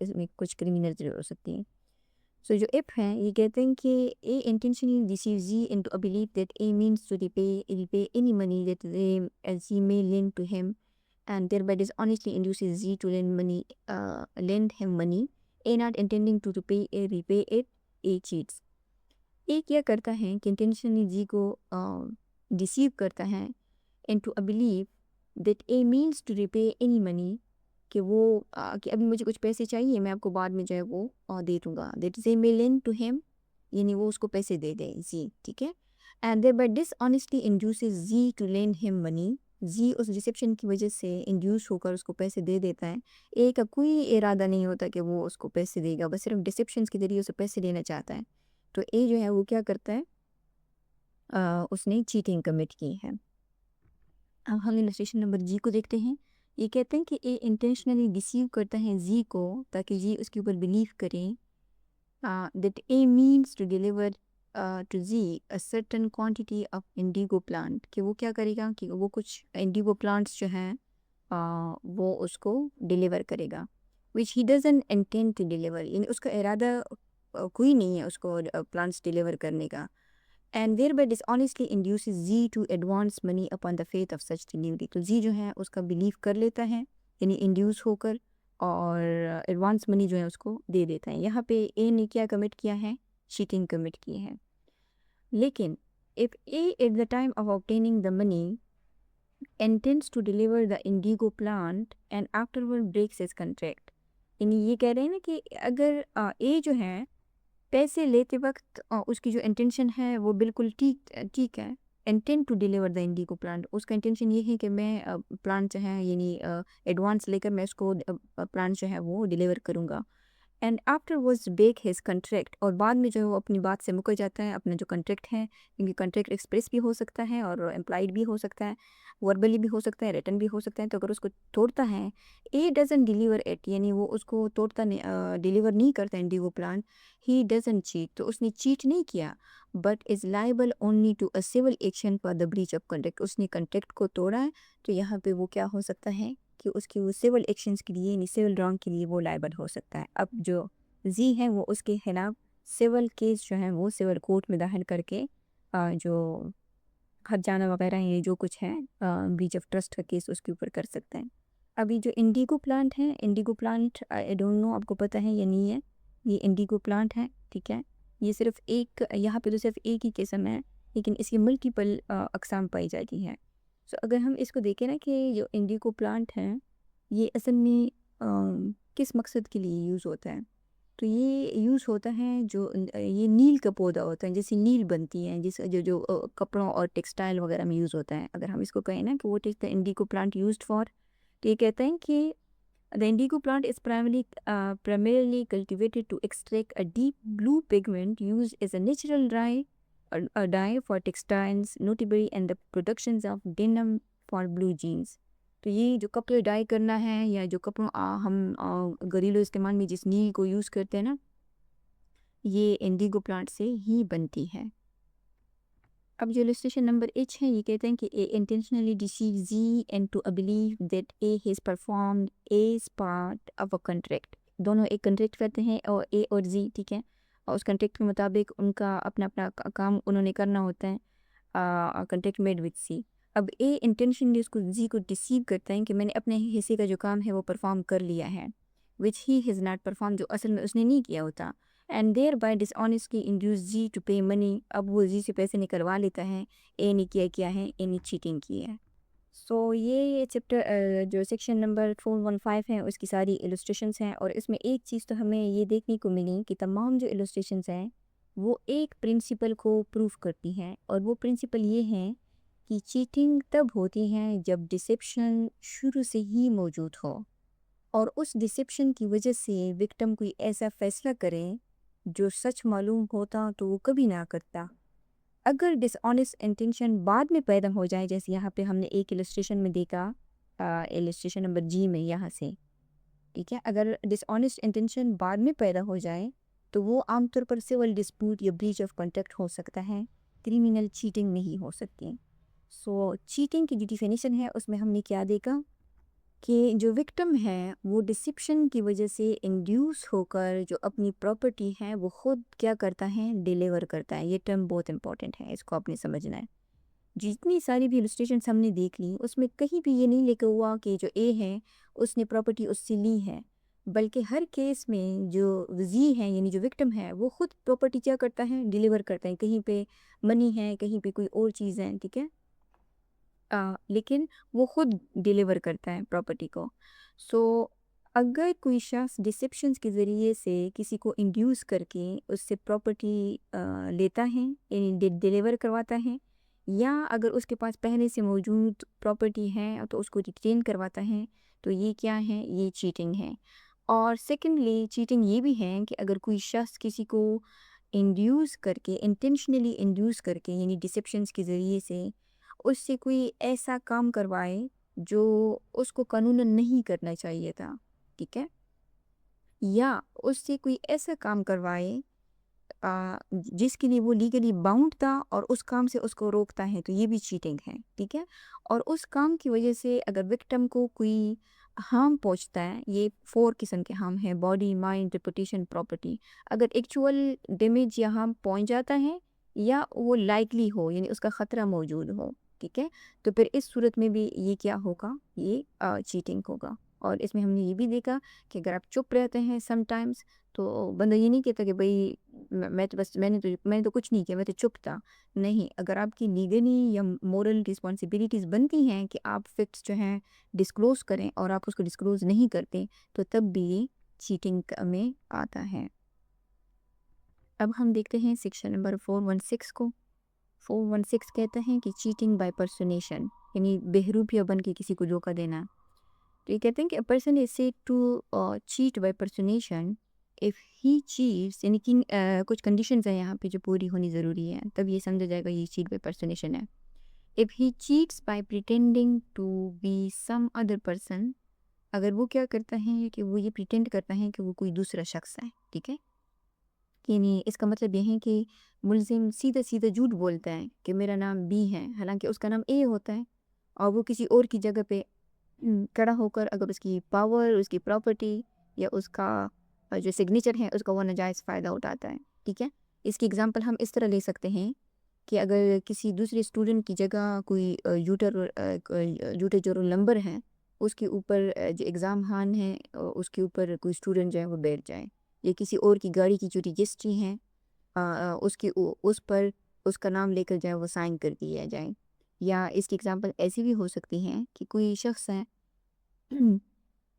اس میں کچھ کرمینل بھی ہو سکتی ہیں. سو جو ایپ ہے یہ کہتے ہیں کہ A intentionally deceive Z into a belief that A means to repay any money that Z may lend to him and thereby dishonestly induces Z to lend him money. A not intending to repay it, A cheats. اے کیا کرتا ہے کہ intentionally جی کو deceive کرتا ہے into a belief that A means to repay any money، کہ وہ کہ ابھی مجھے کچھ پیسے چاہیے، میں آپ کو بعد میں جو ہے وہ دے دوں گا. That Z may lend to him، یعنی وہ اس کو پیسے دے دے زی. ٹھیک ہے. اینڈ thereby dishonestly induces Z to lend him money، Z اس ڈسیپشن کی وجہ سے انڈیوس ہو کر اس کو پیسے دے دیتا ہے. اے کا کوئی ارادہ نہیں ہوتا کہ وہ اس کو پیسے دے گا، بس صرف ڈسیپشنس کے ذریعے اسے پیسے دینا چاہتا ہے. تو اے جو ہے وہ کیا کرتا ہے، اس نے چیٹنگ کمٹ کی ہے. اب ہم السٹریشن نمبر جی کو دیکھتے ہیں. یہ کہتے ہیں کہ اے انٹینشنلی ڈیسیو کرتا ہے زی کو تاکہ زی اس کے اوپر بلیف کریں that A means to deliver to Z a certain quantity of indigo plant, کہ وہ کیا کرے گا کہ وہ کچھ انڈیگو پلانٹس جو ہیں وہ اس کو ڈیلیور کرے گا. Which he doesn't intend to deliver, یعنی اس کا ارادہ کوئی نہیں ہے اس کو پلانٹس ڈیلیور کرنے کا. And thereby dishonestly induces Z to advance money upon the faith of such delivery. تو Z جو ہے اس کا بلیف کر لیتا ہے، یعنی انڈیوس ہو کر، اور ایڈوانس منی جو ہے اس کو دے دیتا ہے. یہاں پہ اے نے کیا کمٹ کیا ہے، چیٹنگ کمٹ کی ہے. لیکن if A at the time of obtaining the money intends to deliver the indigo plant and afterward breaks his contract. یعنی یہ کہہ رہے ہیں نا کہ اگر اے جو ہے پیسے لیتے وقت اس کی جو انٹینشن ہے وہ بالکل ٹھیک ہے، intent to deliver the indigo plant, اس کا انٹینشن یہ ہے کہ میں پلانٹ جو ہے یعنی ایڈوانس لے کر میں اس کو پلانٹ جو ہے وہ ڈیلیور کروں گا. And afterwards breaks his contract, اور بعد میں جو ہے وہ اپنی بات سے مکر جاتا ہے، اپنا جو کنٹریکٹ ہے، کیونکہ کنٹریکٹ ایکسپریس بھی ہو سکتا ہے اور امپلائڈ بھی ہو سکتا ہے، وربلی بھی ہو سکتا ہے، ریٹن بھی ہو سکتا ہے. تو اگر اس کو توڑتا ہے، اے ڈزنٹ ڈیلیور اٹ، یعنی وہ اس کو توڑتا نہیں، ڈیلیور نہیں کرتا indigo plant, he doesn't cheat, تو اس نے چیٹ نہیں کیا، but is liable only to a civil action for the breach of contract. اس نے کنٹریکٹ کو توڑا ہے تو یہاں پہ وہ کیا ہو سکتا ہے کہ اس کی وہ سول ایکشنز کے لیے یعنی سول رانگ کے لیے وہ لائبل ہو سکتا ہے. اب جو زی ہے وہ اس کے خلاف سول کیس جو ہے وہ سول کورٹ میں داخل کر کے جو خرچانہ وغیرہ یہ جو کچھ ہے بریچ آف ٹرسٹ کا کیس اس کے اوپر کر سکتے ہیں. ابھی جو انڈیگو پلانٹ ہے، indigo plant I don't know آپ کو پتہ ہے یا نہیں ہے، یہ انڈیگو پلانٹ ہے، ٹھیک ہے. یہ صرف ایک، یہاں پہ تو صرف ایک ہی قسم ہے، لیکن اس کی ملٹیپل اقسام پائی جاتی ہیں. سو اگر ہم اس کو دیکھیں نا کہ جو انڈیگو پلانٹ ہے یہ اصل میں کس مقصد کے لیے یوز ہوتا ہے، تو یہ یوز ہوتا ہے جو یہ نیل کا پودا ہوتا ہے، جیسے نیل بنتی ہے، جس جو کپڑوں اور ٹیکسٹائل وغیرہ میں یوز ہوتا ہے. اگر ہم اس کو کہیں نا کہ what is the indigo plant used for, تو یہ کہتے ہیں کہ the indigo plant is primarily cultivated to extract a deep blue pigment used as a natural dye for textiles, notably in the productions of denim for blue jeans. تو یہ جو کپڑے ڈائی کرنا ہے یا جو کپڑوں ہم گھریلو استعمال میں جس نیل کو یوز کرتے ہیں نا، یہ انڈیگو پلانٹ سے ہی بنتی ہے. اب جو illustration نمبر ایچ ہے یہ کہتے ہیں کہ A intentionally deceives Z into a belief that A has performed as part of a contract. دونوں ایک کنٹریکٹ کرتے ہیں اور A اور Z، ٹھیک ہے، اور اس کنٹریکٹ کے مطابق ان کا اپنا کام انہوں نے کرنا ہوتا ہے، کنٹریکٹ میڈ وتھ C. اب A انٹینشنلی اس کو Z کو ڈیسیو کرتا ہے کہ میں نے اپنے حصے کا جو کام ہے وہ پرفارم کر لیا ہے، which he has not performed، جو اصل میں اس نے نہیں کیا ہوتا. and thereby dishonestly induce Z to pay money. اب وہ Z سے پیسے نکلوا لیتا ہے، اے نے کیا ہے، اے نے چیٹنگ کی ہے. سو یہ چیپٹر جو سیکشن نمبر 415 ہے اس کی ساری السٹریشنس ہیں، اور اس میں ایک چیز تو ہمیں یہ دیکھنے کو ملی کہ تمام جو السٹریشنس ہیں وہ ایک پرنسپل کو پروف کرتی ہیں، اور وہ پرنسپل یہ ہے کہ چیٹنگ تب ہوتی ہے جب ڈسیپشن شروع سے ہی موجود ہو، اور اس ڈسیپشن کی وجہ سے وکٹم کوئی ایسا فیصلہ کرے جو سچ معلوم ہوتا تو وہ کبھی نہ کرتا. اگر ڈس آنیسٹ انٹینشن بعد میں پیدا ہو جائے، جیسے یہاں پہ ہم نے ایک السٹریشن میں دیکھا، السٹریشن نمبر جی میں یہاں سے، ٹھیک ہے، اگر ڈس آنیسٹ انٹینشن بعد میں پیدا ہو جائے تو وہ عام طور پر سول ڈسپیوٹ یا بریچ آف کنٹریکٹ ہو سکتا ہے، کرمینل چیٹنگ نہیں ہو سکتی. سو چیٹنگ کی جو ڈیفینیشن ہے اس میں ہم نے کیا دیکھا کہ جو وکٹم ہے وہ ڈسیپشن کی وجہ سے انڈیوس ہو کر جو اپنی پراپرٹی ہے وہ خود کیا کرتا ہے، ڈیلیور کرتا ہے. یہ ٹرم بہت امپورٹنٹ ہے، اس کو آپ نے سمجھنا ہے. جتنی ساری بھی السٹریشنس ہم نے دیکھ لی اس میں کہیں بھی یہ نہیں لکھا ہوا کہ جو اے ہے اس نے پراپرٹی اس سے لی ہے، بلکہ ہر کیس میں جو زی ہے یعنی جو وکٹم ہے وہ خود پراپرٹی کیا کرتا ہے، ڈیلیور کرتا ہے. کہیں پہ منی ہے، کہیں پہ کوئی اور چیز ہے، ٹھیک ہے، لیکن وہ خود ڈیلیور کرتا ہے پراپرٹی کو. سو اگر کوئی شخص ڈسیپشنز کے ذریعے سے کسی کو انڈیوس کر کے اس سے پراپرٹی لیتا ہے یعنی ڈیلیور کرواتا ہے، یا اگر اس کے پاس پہلے سے موجود پراپرٹی ہے تو اس کو ریٹین کرواتا ہے، تو یہ کیا ہے، یہ چیٹنگ ہے. اور سیکنڈلی چیٹنگ یہ بھی ہے کہ اگر کوئی شخص کسی کو انڈیوس کر کے، انٹینشنلی انڈیوس کر کے یعنی ڈسیپشنز کے ذریعے سے اس سے کوئی ایسا کام کروائے جو اس کو قانوناً نہیں کرنا چاہیے تھا، ٹھیک ہے، یا اس سے کوئی ایسا کام کروائے جس کے لیے وہ لیگلی باؤنڈ تھا اور اس کام سے اس کو روکتا ہے، تو یہ بھی چیٹنگ ہے، ٹھیک ہے. اور اس کام کی وجہ سے اگر وکٹم کو کوئی ہارم پہنچتا ہے، یہ 4 قسم کے ہارم ہیں: باڈی، مائنڈ، ریپوٹیشن، پراپرٹی. اگر ایکچوئل ڈیمیج یا ہارم پہنچ جاتا ہے یا وہ لائکلی ہو یعنی اس کا خطرہ موجود ہو، ٹھیک ہے، تو پھر اس صورت میں بھی یہ کیا ہوگا، یہ چیٹنگ ہوگا. اور اس میں ہم نے یہ بھی دیکھا کہ اگر آپ چپ رہتے ہیں سم ٹائمز تو بندہ یہ نہیں کہتا کہ بھئی میں تو بس میں نے تو کچھ نہیں کیا، میں تو چپ تھا. نہیں، اگر آپ کی لیگلی یا مورل رسپانسبلٹیز بنتی ہیں کہ آپ فیکٹس جو ہیں ڈسکلوز کریں اور آپ اس کو ڈسکلوز نہیں کرتے تو تب بھی یہ چیٹنگ میں آتا ہے. اب ہم دیکھتے ہیں سیکشن نمبر 416 کو. 416 کہتا ہے کہ چیٹنگ بائی پرسونیشن، یعنی بہروپیہ بن کے کسی کو دھوکہ دینا. تو یہ کہتے ہیں کہ a person is said to cheat by personation if he cheats، یعنی کہ کچھ کنڈیشنز ہیں یہاں پہ جو پوری ہونی ضروری ہے تب یہ سمجھا جائے گا یہ چیٹ بائی پرسونیشن ہے. if he cheats by pretending to be some other person، اگر وہ کیا کرتا ہے کہ وہ یہ پریٹینڈ کرتا ہے کہ وہ کوئی دوسرا شخص ہے، ٹھیک ہے، یعنی اس کا مطلب یہ ہے کہ ملزم سیدھا سیدھا جھوٹ بولتا ہے کہ میرا نام بی ہے حالانکہ اس کا نام اے ہوتا ہے، اور وہ کسی اور کی جگہ پہ کھڑا ہو کر اگر اس کی پاور، اس کی پراپرٹی یا اس کا جو سگنیچر ہے اس کا وہ ناجائز فائدہ اٹھاتا ہے. ٹھیک ہے، اس کی اگزامپل ہم اس طرح لے سکتے ہیں کہ اگر کسی دوسرے اسٹوڈنٹ کی جگہ کوئی جھوٹے جو رول نمبر ہیں اس کے اوپر جو ایگزام ہان ہے اس کے اوپر کوئی اسٹوڈنٹ جو ہے وہ بیٹھ جائے، یا کسی اور کی گاڑی کی جو رجسٹری ہیں اس پر اس کا نام لے کر جائے وہ سائن کر دیا جائے. یا اس کی اگزامپل ایسی بھی ہو سکتی ہیں کہ کوئی شخص ہے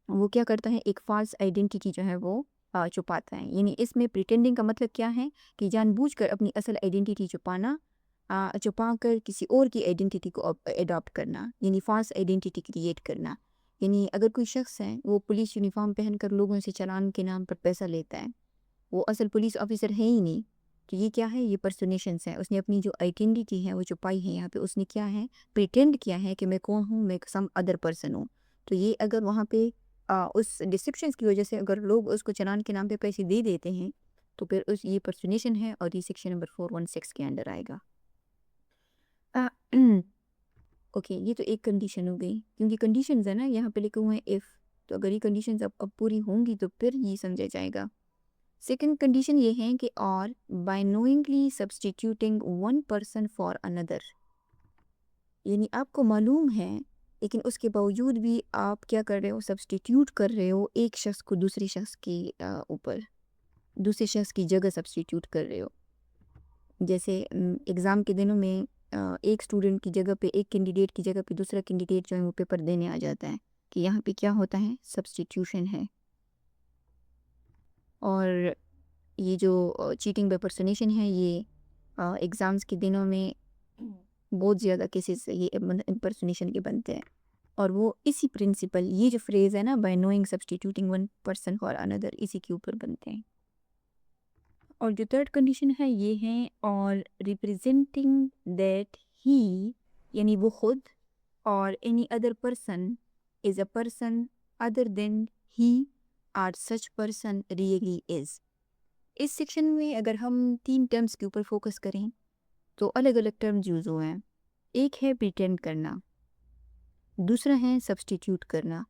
وہ کیا کرتا ہے ایک فالس آئیڈینٹیٹی جو ہے وہ چھپاتا ہے. یعنی اس میں پریٹینڈنگ کا مطلب کیا ہے کہ جان بوجھ کر اپنی اصل آئیڈینٹیٹی چھپا کر کسی اور کی آئیڈینٹیٹی کو اڈاپٹ کرنا، یعنی فالس آئیڈینٹیٹی کریٹ کرنا. یعنی اگر کوئی شخص ہے وہ پولیس یونیفارم پہن کر لوگوں سے چلان کے نام پر پیسہ لیتا ہے، وہ اصل پولیس آفیسر ہے ہی نہیں، تو یہ کیا ہے، یہ پرسونیشنس ہے. اس نے اپنی جو آئیڈینٹیٹی ہے وہ چھپائی ہے، یہاں پہ اس نے کیا ہے پریٹینڈ کیا ہے کہ میں کون ہوں، میں سم ادر پرسن ہوں. تو یہ اگر وہاں پہ اس ڈسکرپشنس کی وجہ سے اگر لوگ اس کو چلان کے نام پہ پیسے دے دیتے ہیں تو پھر یہ پرسونیشن ہے اور یہ سیکشن نمبر 416 کے اندر آئے گا. اوکے، یہ تو ایک کنڈیشن ہو گئی، کیونکہ کنڈیشنز ہے نا یہاں پہ لکھے ہوئے ہیں اف، تو اگر یہ کنڈیشنز اب پوری ہوں گی تو پھر یہ سمجھا جائے گا. سیکنڈ کنڈیشن یہ ہے کہ or by knowingly substituting one person for another, یعنی آپ کو معلوم ہے لیکن اس کے باوجود بھی آپ کیا کر رہے ہو، سبسٹیٹیوٹ کر رہے ہو ایک شخص کو دوسرے شخص کی اوپر، دوسرے شخص کی جگہ سبسٹیٹیوٹ کر رہے ہو. جیسے ایگزام کے دنوں میں ایک اسٹوڈنٹ کی جگہ پہ، ایک کینڈیڈیٹ کی جگہ پہ دوسرا کینڈیڈیٹ جو ہے وہ پیپر دینے آ جاتا ہے، کہ یہاں پہ کیا ہوتا ہے، سبسٹیٹیوشن ہے. اور یہ جو چیٹنگ بائی پرسونیشن ہے یہ ایگزامس کے دنوں میں بہت زیادہ کیسز یہ امپرسونیشن کے بنتے ہیں، اور وہ اسی پرنسپل، یہ جو فریز ہے نا by knowing substituting one person for another, اسی کے اوپر بنتے ہیں. اور جو تھرڈ کنڈیشن ہے یہ ہے اور ریپرزینٹنگ دیٹ ہی، یعنی وہ خود، اور any other person is a person other than he are such person really is. اس سیکشن میں اگر ہم 3 ٹرمز کے اوپر فوکس کریں تو الگ الگ ٹرمز یوز ہوئے ہیں. ایک ہے پریٹینڈ کرنا، دوسرا ہے سبسٹیٹیوٹ کرنا،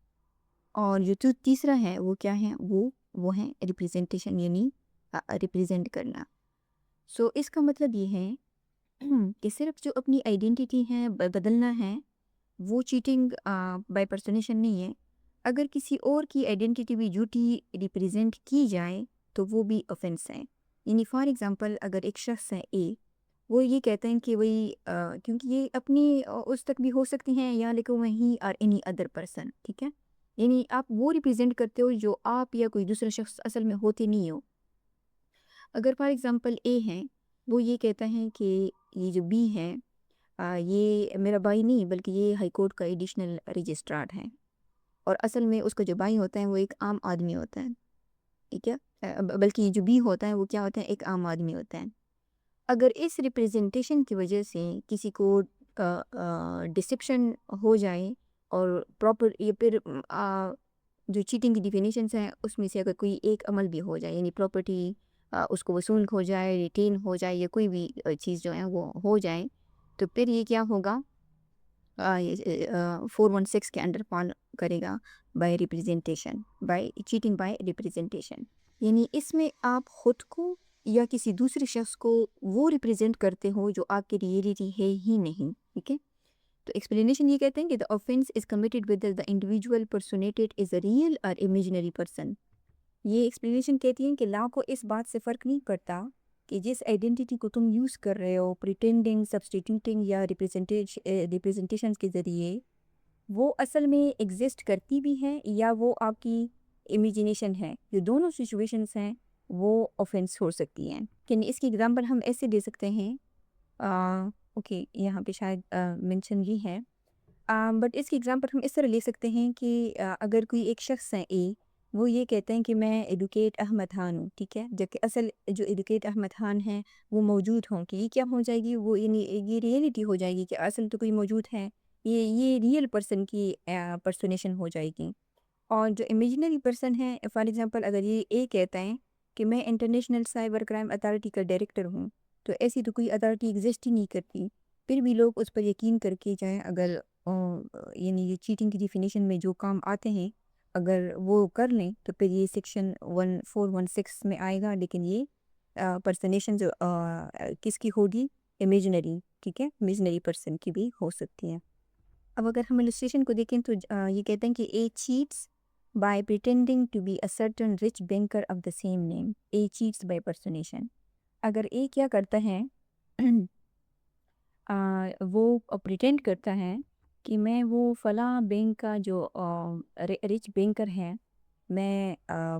اور جو تیسرا ہے وہ کیا ہے، وہ ہے ریپرزینٹیشن، یعنی ریپرزینٹ کرنا. سو اس کا مطلب یہ ہے کہ صرف جو اپنی آئیڈینٹیٹی ہے بدلنا ہے وہ چیٹنگ بائی پرسونیشن نہیں ہے. اگر کسی اور کی آئیڈینٹیٹی بھی جھوٹی ریپرزینٹ کی جائے تو وہ بھی offense ہے. یعنی فار ایگزامپل اگر ایک شخص ہے اے، وہ یہ کہتے ہیں کہ وہی کیونکہ یہ اپنی اس تک بھی ہو سکتی ہیں یا لکھے ہوئے ہی اور اینی ادر پرسن، ٹھیک ہے، یعنی آپ وہ ریپرزینٹ کرتے ہو جو آپ یا کوئی دوسرا شخص اصل میں ہوتے نہیں ہو. اگر فار ایگزامپل اے ہے، وہ یہ کہتا ہے کہ یہ جو بی ہے یہ میرا بھائی نہیں بلکہ یہ ہائی کورٹ کا ایڈیشنل رجسٹرار ہے، اور اصل میں اس کا جو بھائی ہوتا ہے وہ ایک عام آدمی ہوتا ہے، ٹھیک ہے، بلکہ یہ جو بی ہوتا ہے وہ کیا ہوتا ہے، ایک عام آدمی ہوتا ہے. اگر اس ریپرزینٹیشن کی وجہ سے کسی کو ڈسپشن ہو جائے اور پراپر یہ پھر جو چیٹنگ کی ڈیفینیشنس ہیں اس میں سے اگر کوئی ایک عمل بھی ہو جائے، یعنی پراپرٹی اس کو وصول ہو جائے، ریٹین ہو جائے، یا کوئی بھی چیز جو ہے وہ ہو جائے، تو پھر یہ کیا ہوگا، 416 کے انڈر فال کرے گا by representation, by cheating by representation. یعنی اس میں آپ خود کو یا کسی دوسرے شخص کو وہ ریپرزینٹ کرتے ہو جو آپ کی ریئلٹی ہے ہی نہیں، ٹھیک ہے. تو ایکسپلینیشن یہ کہتے ہیں کہ the offense is committed whether the individual personated is a real or imaginary person. یہ ایکسپلینیشن کہتی ہیں کہ لا کو اس بات سے فرق نہیں پڑتا کہ جس آئیڈینٹی کو تم یوز کر رہے ہو پریٹینڈنگ، سبسٹیٹیوٹنگ یا ریپریزنٹیشنز کے ذریعے، وہ اصل میں ایگزسٹ کرتی بھی ہیں یا وہ آپ کی امیجینیشن ہے. یہ دونوں سچویشنز ہیں وہ آفینس ہو سکتی ہیں. یعنی اس کی اگزامپل ہم ایسے دے سکتے ہیں، اوکے یہاں پہ شاید مینشن ہی ہے، بٹ اس کی اگزامپل ہم اس طرح لے سکتے ہیں کہ اگر کوئی ایک شخص ہے اے، وہ یہ کہتے ہیں کہ میں ایڈوکیٹ احمد خان ہوں، ٹھیک ہے، جبکہ اصل جو ایڈوکیٹ احمد خان ہیں وہ موجود ہوں، کہ یہ کیا ہو جائے گی، وہ یعنی یہ ریئلٹی ہو جائے گی کہ اصل تو کوئی موجود ہے، یہ ریئل پرسن کی پرسونیشن ہو جائے گی. اور جو امیجنری پرسن ہے، فار ایگزامپل اگر یہ اے کہتا ہے کہ میں انٹرنیشنل سائبر کرائم اتھارٹی کا ڈائریکٹر ہوں، تو ایسی تو کوئی اتھارٹی ایگزسٹ ہی نہیں کرتی، پھر بھی لوگ اس پر یقین کر کے جائیں. اگر یعنی یہ چیٹنگ کی ڈیفینیشن میں جو کام آتے ہیں اگر وہ کر لیں تو پھر یہ سیکشن 1416 میں آئے گا. لیکن یہ پرسنیشن جو کس کی ہوگی، امیجنری، ٹھیک ہے، امیجنری پرسن کی بھی ہو سکتی ہیں. اب اگر ہم السٹریشن کو دیکھیں تو یہ کہتے ہیں کہ A cheats by pretending to be a certain rich banker of the same name. A cheats by personation. اگر اے کیا کرتا ہے، وہ پریٹینڈ کرتا ہے کہ میں وہ فلاں بینک کا جو رچ بینکر ہے میں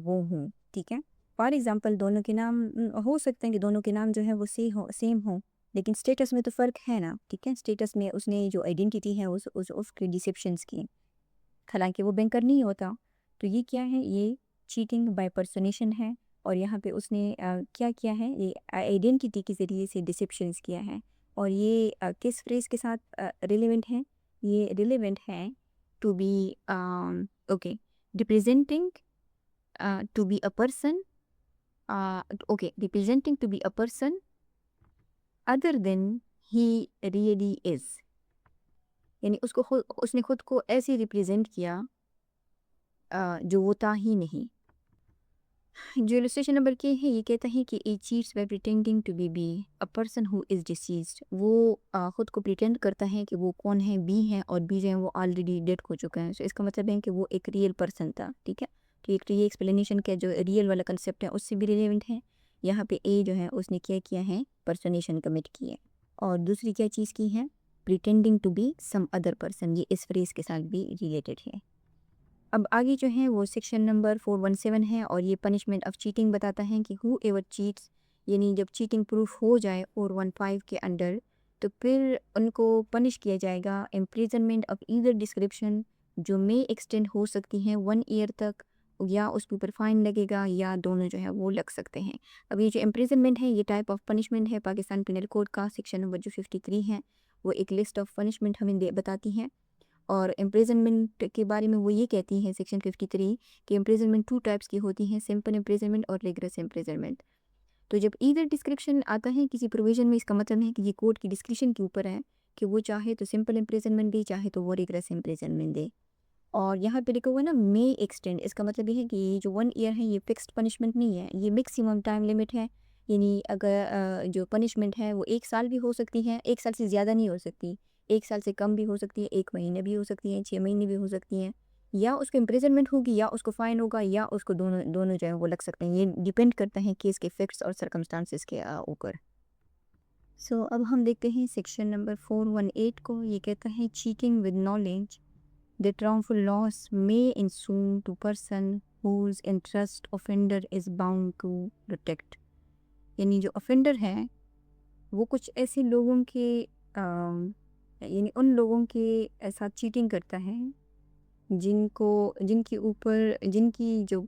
وہ ہوں، ٹھیک ہے. فار ایگزامپل دونوں کے نام ہو سکتے ہیں کہ دونوں کے نام جو ہیں وہ سیم ہوں، لیکن اسٹیٹس میں تو فرق ہے نا، ٹھیک ہے. اسٹیٹس میں اس نے جو آئیڈینٹی ہے اس کی ڈسیپشنس کی، حالانکہ وہ بینکر نہیں ہوتا. تو یہ کیا ہے، یہ چیٹنگ بائی پرسنیشن ہے. اور یہاں پہ اس نے کیا کیا ہے، یہ آئیڈینٹی کے ذریعے سے ڈسیپشنس کیا ہے. اور یہ کس فریز کے ساتھ ریلیونٹ ہے، یہ ریلیونٹ ہے to be okay representing to be a person, okay representing to be a person other than he really is. یعنی اس نے خود کو ایسے ریپریزنٹ کیا جو وہ تھا ہی نہیں. جو السٹریشن نمبر کے ہے، یہ کہتا ہے کہ A cheats by pretending to be a person who is deceased. وہ خود کو پریٹینڈ کرتا ہے کہ وہ کون ہے، بی ہیں، اور بی جو ہیں وہ آلریڈی ڈیڈ ہو چکا ہے. سو اس کا مطلب ہے کہ وہ ایک ریئل پرسن تھا، ٹھیک ہے. تو یہ ایکسپلینیشن کا جو ریئل والا کنسیپٹ ہے اس سے بھی ریلیونٹ ہے. یہاں پہ اے جو ہے اس نے کیا ہے، پرسنیشن کمٹ کی ہے. اور دوسری کیا چیز کی ہے، pretending to be some other person. یہ اس فریز کے ساتھ بھی ریلیٹڈ ہے. اب آگے جو ہے وہ سیکشن نمبر 417 ہے، اور یہ پنشمنٹ آف چیٹنگ بتاتا ہے کہ ہو ایور چیٹس، یعنی جب چیٹنگ پروف ہو جائے 415 کے انڈر، تو پھر ان کو پنش کیا جائے گا امپریزنمنٹ آف ایدر ڈسکرپشن، جو میں ایکسٹینڈ ہو سکتی ہیں 1 ایئر تک، یا اس کے اوپر فائن لگے گا، یا دونوں جو ہے وہ لگ سکتے ہیں. اب یہ جو امپریزنمنٹ ہے یہ ٹائپ آف پنشمنٹ ہے پاکستان پینل کوڈ کا. سیکشن نمبر جو 53 ہے وہ ایک لسٹ آف پنشمنٹ ہمیں بتاتی ہیں. اور امپریزنمنٹ کے بارے میں وہ یہ کہتی ہیں سیکشن 53 کہ امپریزنمنٹ 2 ٹائپس کی ہوتی ہیں، سمپل امپریزنمنٹ اور ریگریس امپریزنمنٹ. تو جب ایدر ڈسکرپشن آتا ہے کسی پروویژن میں، اس کا مطلب ہے کہ یہ کورٹ کی ڈسکریشن کے اوپر ہے کہ وہ چاہے تو سمپل امپریزنمنٹ دے، چاہے تو وہ ریگریس امپریزنمنٹ دے. اور یہاں پہ لکھا ہوا ہے نا مے ایکسٹینڈ، اس کا مطلب یہ ہے کہ یہ جو 1 ایئر ہے یہ فکسڈ پنشمنٹ نہیں ہے، یہ میکسیمم ٹائم لمٹ ہے. یعنی اگر جو پنشمنٹ ہے وہ 1 سال بھی ہو سکتی ہے، 1 سال سے زیادہ نہیں ہو سکتی، 1 سال سے کم بھی ہو سکتی ہے، 1 مہینے بھی ہو سکتی ہیں، 6 مہینے بھی ہو سکتی ہیں، یا اس کو امپریزنمنٹ ہوگی، یا اس کو فائن ہوگا، یا اس کو دونوں جو ہے وہ لگ سکتے ہیں. یہ ڈیپینڈ کرتا ہے کیس کے فیکٹس اور سرکمسٹانسز کے اوپر. سو اب ہم دیکھتے ہیں سیکشن نمبر 418 کو. یہ کہتا ہے cheating with knowledge that wrongful loss may ensue to person whose interest offender is bound to protect. یعنی جو offender ہے وہ کچھ ایسے لوگوں کے یعنی ان لوگوں کے ساتھ چیٹنگ کرتا ہے جن کی جو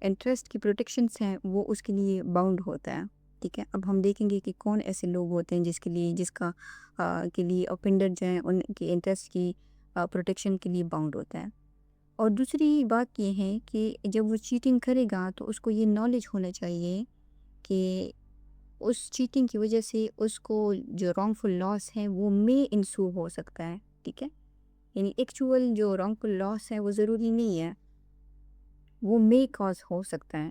انٹرسٹ کی پروٹیکشنس ہیں وہ اس کے لیے باؤنڈ ہوتا ہے، ٹھیک ہے. اب ہم دیکھیں گے کہ کون ایسے لوگ ہوتے ہیں جس کے لیے offender جو ہیں ان کے انٹرسٹ کی پروٹیکشن کے لیے باؤنڈ ہوتا ہے. اور دوسری بات یہ ہے کہ جب وہ چیٹنگ کرے گا تو اس کو یہ نالج ہونا چاہیے کہ اس چیٹنگ کی وجہ سے اس کو جو رانگ فل لاس ہے وہ میں انسو ہو سکتا ہے، ٹھیک ہے. یعنی ایکچول جو رانگ فل لاس ہے وہ ضروری نہیں ہے، وہ میں کاز ہو سکتا ہے.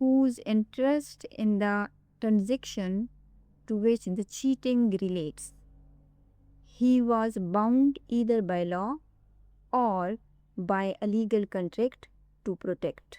whose interest in the transaction to which the cheating relates, he was bound either by law or by a legal contract to protect।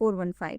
415,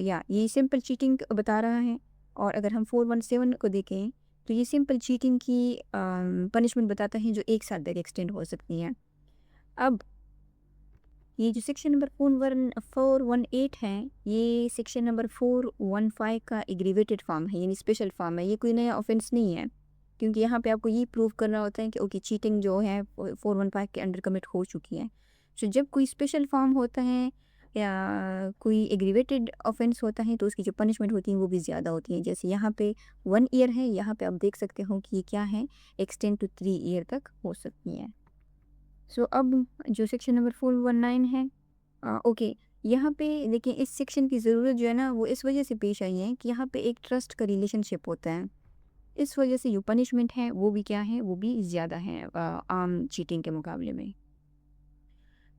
یا یہ سمپل چیٹنگ بتا رہا ہے. اور اگر ہم 417 کو دیکھیں تو یہ سمپل چیٹنگ کی پنشمنٹ بتاتا ہے جو ایک سال تک ایکسٹینڈ ہو سکتی ہیں. اب یہ جو سیکشن نمبر 418 ہے یہ سیکشن نمبر 415 کا ایگریویٹڈ فارم ہے، یعنی اسپیشل فارم ہے. یہ کوئی نیا آفینس نہیں ہے، کیونکہ یہاں پہ آپ کو یہ پروف کرنا ہوتا ہے کہ اوکے چیٹنگ جو ہے 415 کے انڈر کمٹ ہو چکی ہے. سو جب کوئی اسپیشل فارم ہوتا ہے یا کوئی ایگریویٹڈ آفینس ہوتا ہے تو اس کی جو پنشمنٹ ہوتی ہیں وہ بھی زیادہ ہوتی ہیں. جیسے یہاں پہ 1 ایئر ہے، یہاں پہ آپ دیکھ سکتے ہو کہ یہ کیا ہے، ایکسٹینڈ ٹو 3 ایئر تک ہو سکتی ہیں. سو اب جو سیکشن نمبر 419 ہے، اوکے یہاں پہ دیکھیں اس سیکشن کی ضرورت جو ہے نا وہ اس وجہ سے پیش آئی ہے کہ یہاں پہ ایک ٹرسٹ کا ریلیشن شپ ہوتا ہے. اس وجہ سے جو پنشمنٹ ہے وہ بھی کیا ہے، وہ بھی زیادہ ہے عام چیٹنگ کے مقابلے میں.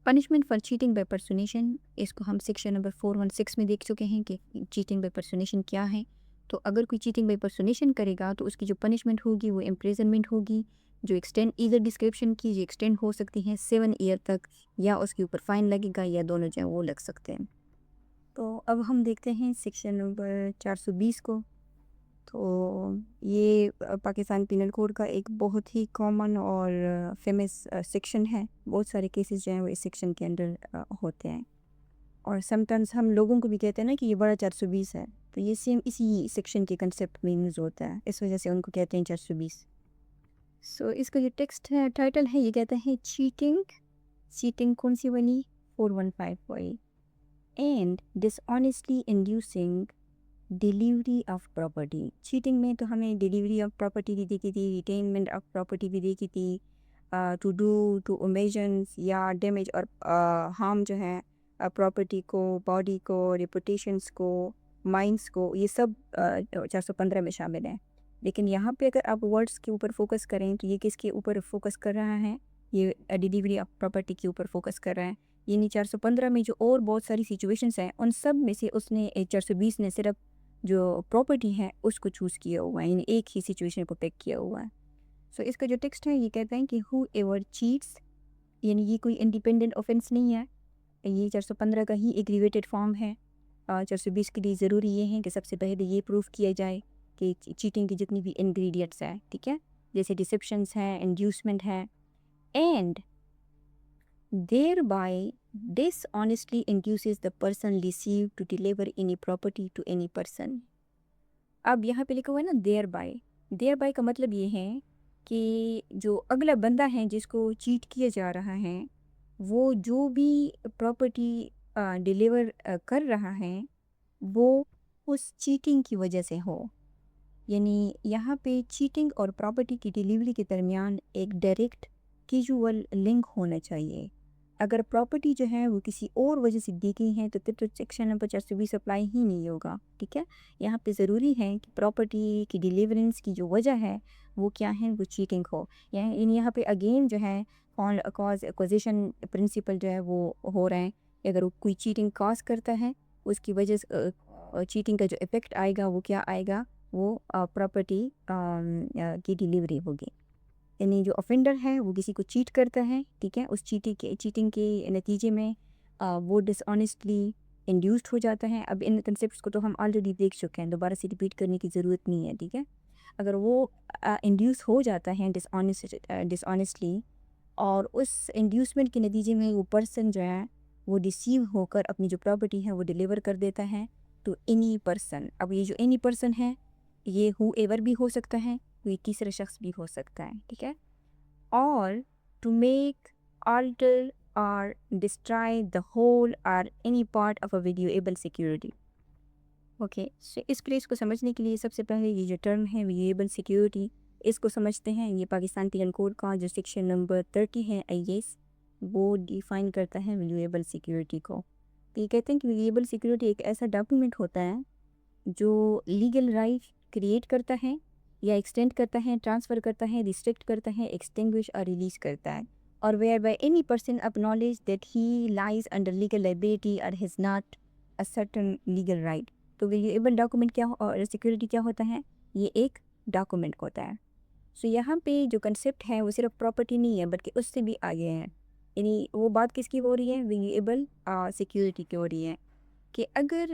پنشمنٹ فار چیٹنگ بائی پرسونیشن، اس کو ہم سیکشن نمبر 416 میں دیکھ چکے ہیں کہ چیٹنگ بائی پرسونیشن کیا ہے. تو اگر کوئی چیٹنگ بائی پرسونیشن کرے گا تو اس کی جو پنشمنٹ ہوگی وہ امپریزنمنٹ ہوگی، جو ایکسٹینڈ ایدر ڈسکرپشن کی جو ایکسٹینڈ ہو سکتی ہیں 7 ایئر تک، یا اس کے اوپر فائن لگے گا، یا دونوں جو ہیں وہ لگ سکتے ہیں. تو اب ہم دیکھتے ہیں سیکشن نمبر 420 کو. تو یہ پاکستان پینل کوڈ کا ایک بہت ہی کامن اور فیمس سیکشن ہے. بہت سارے کیسز جو ہیں وہ اس سیکشن کے اندر ہوتے ہیں، اور سم ٹائمز ہم لوگوں کو بھی کہتے ہیں نا کہ یہ بڑا 420 ہے، تو یہ سیم اسی سیکشن کے کنسیپٹ میں یوز ہوتا ہے، اس وجہ سے ان کو کہتے ہیں 420. سو اس کا جو ٹیکسٹ ہے، ٹائٹل ہے، یہ کہتا ہے چیٹنگ کون سی بنی، 415 Y. And dishonestly inducing delivery of property. Cheating میں تو ہمیں ڈیلیوری آف پراپرٹی بھی دیکھی تھی، ریٹینمنٹ آف پراپرٹی بھی دیکھی تھی، ٹو ڈو ٹو اومیجنس یا ڈیمیج اور ہارم جو ہے پراپرٹی کو، باڈی کو، ریپوٹیشنس کو، مائنڈس کو، یہ سب 415 میں شامل ہیں. لیکن یہاں پہ اگر آپ ورڈس کے اوپر فوکس کریں تو یہ کس کے اوپر فوکس کر رہا ہے، یہ ڈیلیوری آف پراپرٹی کے اوپر فوکس کر رہا ہے. یعنی 415 میں جو اور بہت ساری سچویشنس ہیں ان سب میں سے اس نے 420 نے صرف جو پراپرٹی ہے اس کو چوز کیا ہوا ہے، یعنی ایک ہی سچویشن کو پک کیا ہوا ہے. سو اس کا جو ٹیکسٹ ہے یہ کہتا ہے کہ ہو ایور چیٹس، یعنی یہ کوئی انڈیپینڈنٹ آفینس نہیں ہے، یہ 415 کا ہی ایگریویٹڈ فارم ہے. 420 کے لیے ضروری یہ ہے کہ سب سے پہلے یہ پروف کیا جائے کہ چیٹنگ کی جتنی بھی انگریڈینٹس ہیں، ٹھیک ہے، جیسے ڈسیپشنس ہیں، انڈیوسمنٹ ہے، and thereby dishonestly induces the person receive to deliver any property to any person. اب یہاں پہ لکھا ہوا ہے نا دیر بائی کا مطلب یہ ہے کہ جو اگلا بندہ ہے جس کو چیٹ کیا جا رہا ہے وہ جو بھی پراپرٹی ڈیلیور کر رہا ہے وہ اس چیٹنگ کی وجہ سے ہو. یعنی یہاں پہ چیٹنگ اور پراپرٹی کی ڈیلیوری کے درمیان ایک ڈائریکٹ کیجول لنک ہونا چاہیے. اگر پراپرٹی جو ہے وہ کسی اور وجہ سے دی گئی ہے تو پھر تو سیکشن نمبر 420 اپلائی ہی نہیں ہوگا، ٹھیک ہے. یہاں پہ ضروری ہے کہ پراپرٹی کی ڈیلیورنس کی جو وجہ ہے وہ کیا ہے، وہ چیٹنگ ہو. یعنی یہاں پہ اگین جو ہے کاز ایکوزیشن پرنسپل جو ہے وہ ہو رہا ہے. اگر کوئی چیٹنگ کاز کرتا ہے اس کی وجہ سے چیٹنگ کا جو افیکٹ آئے گا وہ کیا آئے گا، وہ پراپرٹی کی ڈیلیوری ہوگی. یعنی جو offender ہے وہ کسی کو چیٹ کرتا ہے، ٹھیک ہے، اس چیٹنگ کے نتیجے میں وہ ڈس آنیسٹلی انڈیوسڈ ہو جاتا ہے. اب ان کنسیپٹس کو تو ہم آلریڈی دیکھ چکے ہیں، دوبارہ سے ریپیٹ کرنے کی ضرورت نہیں ہے، ٹھیک ہے. اگر وہ انڈیوس ہو جاتا ہے ڈس آنیسٹلی اور اس انڈیوسمنٹ کے نتیجے میں وہ پرسن جو ہے وہ ڈیسیو ہو کر اپنی جو پراپرٹی ہے وہ ڈیلیور کر دیتا ہے تو اینی پرسن. اب یہ جو اینی پرسن ہے یہ ہو ایور بھی ہو سکتا ہے، کوئی تیسرا شخص بھی ہو سکتا ہے، ٹھیک ہے. اور to make alter or destroy the whole or any part of a valuable security. Okay, so اس پلیس کو سمجھنے کے لیے سب سے پہلے یہ جو ٹرم ہے ویلیبل سیکیورٹی اس کو سمجھتے ہیں. یہ پاکستان پینل کوڈ کا جو سیکشن نمبر 30 ہے IS وہ ڈیفائن کرتا ہے ویلیبل سیکیورٹی کو. یہ کہتے ہیں کہ ویلیبل سیکیورٹی ایک ایسا ڈاکیومنٹ ہوتا ہے جو لیگل رائٹ کریٹ کرتا ہے یا ایکسٹینڈ کرتا ہے، ٹرانسفر کرتا ہے، ریسٹرکٹ کرتا ہے، ایکسٹنگوش اور ریلیز کرتا ہے، or whereby any person acknowledge that he lies under legal liability or has not a certain legal right. تو ویلیبل ڈاکومنٹ کیا اور سیکیورٹی کیا ہوتا ہے، یہ ایک ڈاکومنٹ ہوتا ہے. سو یہاں پہ جو کنسیپٹ ہے وہ صرف پراپرٹی نہیں ہے بلکہ اس سے بھی آگے ہیں. یعنی وہ بات کس کی ہو رہی ہے، ویلیبل سیکیورٹی کی ہو رہی ہے کہ اگر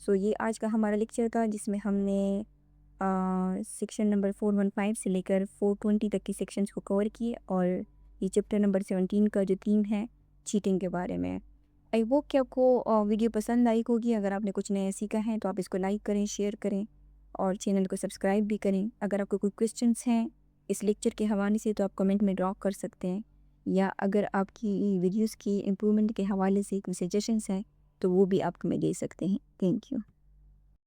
سو یہ آج کا ہمارا لیکچر تھا، جس میں ہم نے سیکشن نمبر 415 سے لے کر 420 تک کی سیکشنز کو کور کیے، اور یہ چیپٹر نمبر 17 کا جو تھیم ہے چیٹنگ کے بارے میں۔ آئی ہوپ کہ آپ کو ویڈیو پسند آئی ہوگی۔ اگر آپ نے کچھ نیا سیکھا ہے تو آپ اس کو لائک کریں، شیئر کریں اور چینل کو سبسکرائب بھی کریں۔ اگر آپ کو کوئی کویسچنس ہیں اس لیکچر کے حوالے سے تو آپ کمنٹ میں ڈراپ کر سکتے ہیں، یا اگر آپ کی ویڈیوز کی امپرومنٹ کے حوالے سے کوئی سجیشنس ہیں تو وہ بھی آپ میں دے سکتے ہیں۔ Thank you.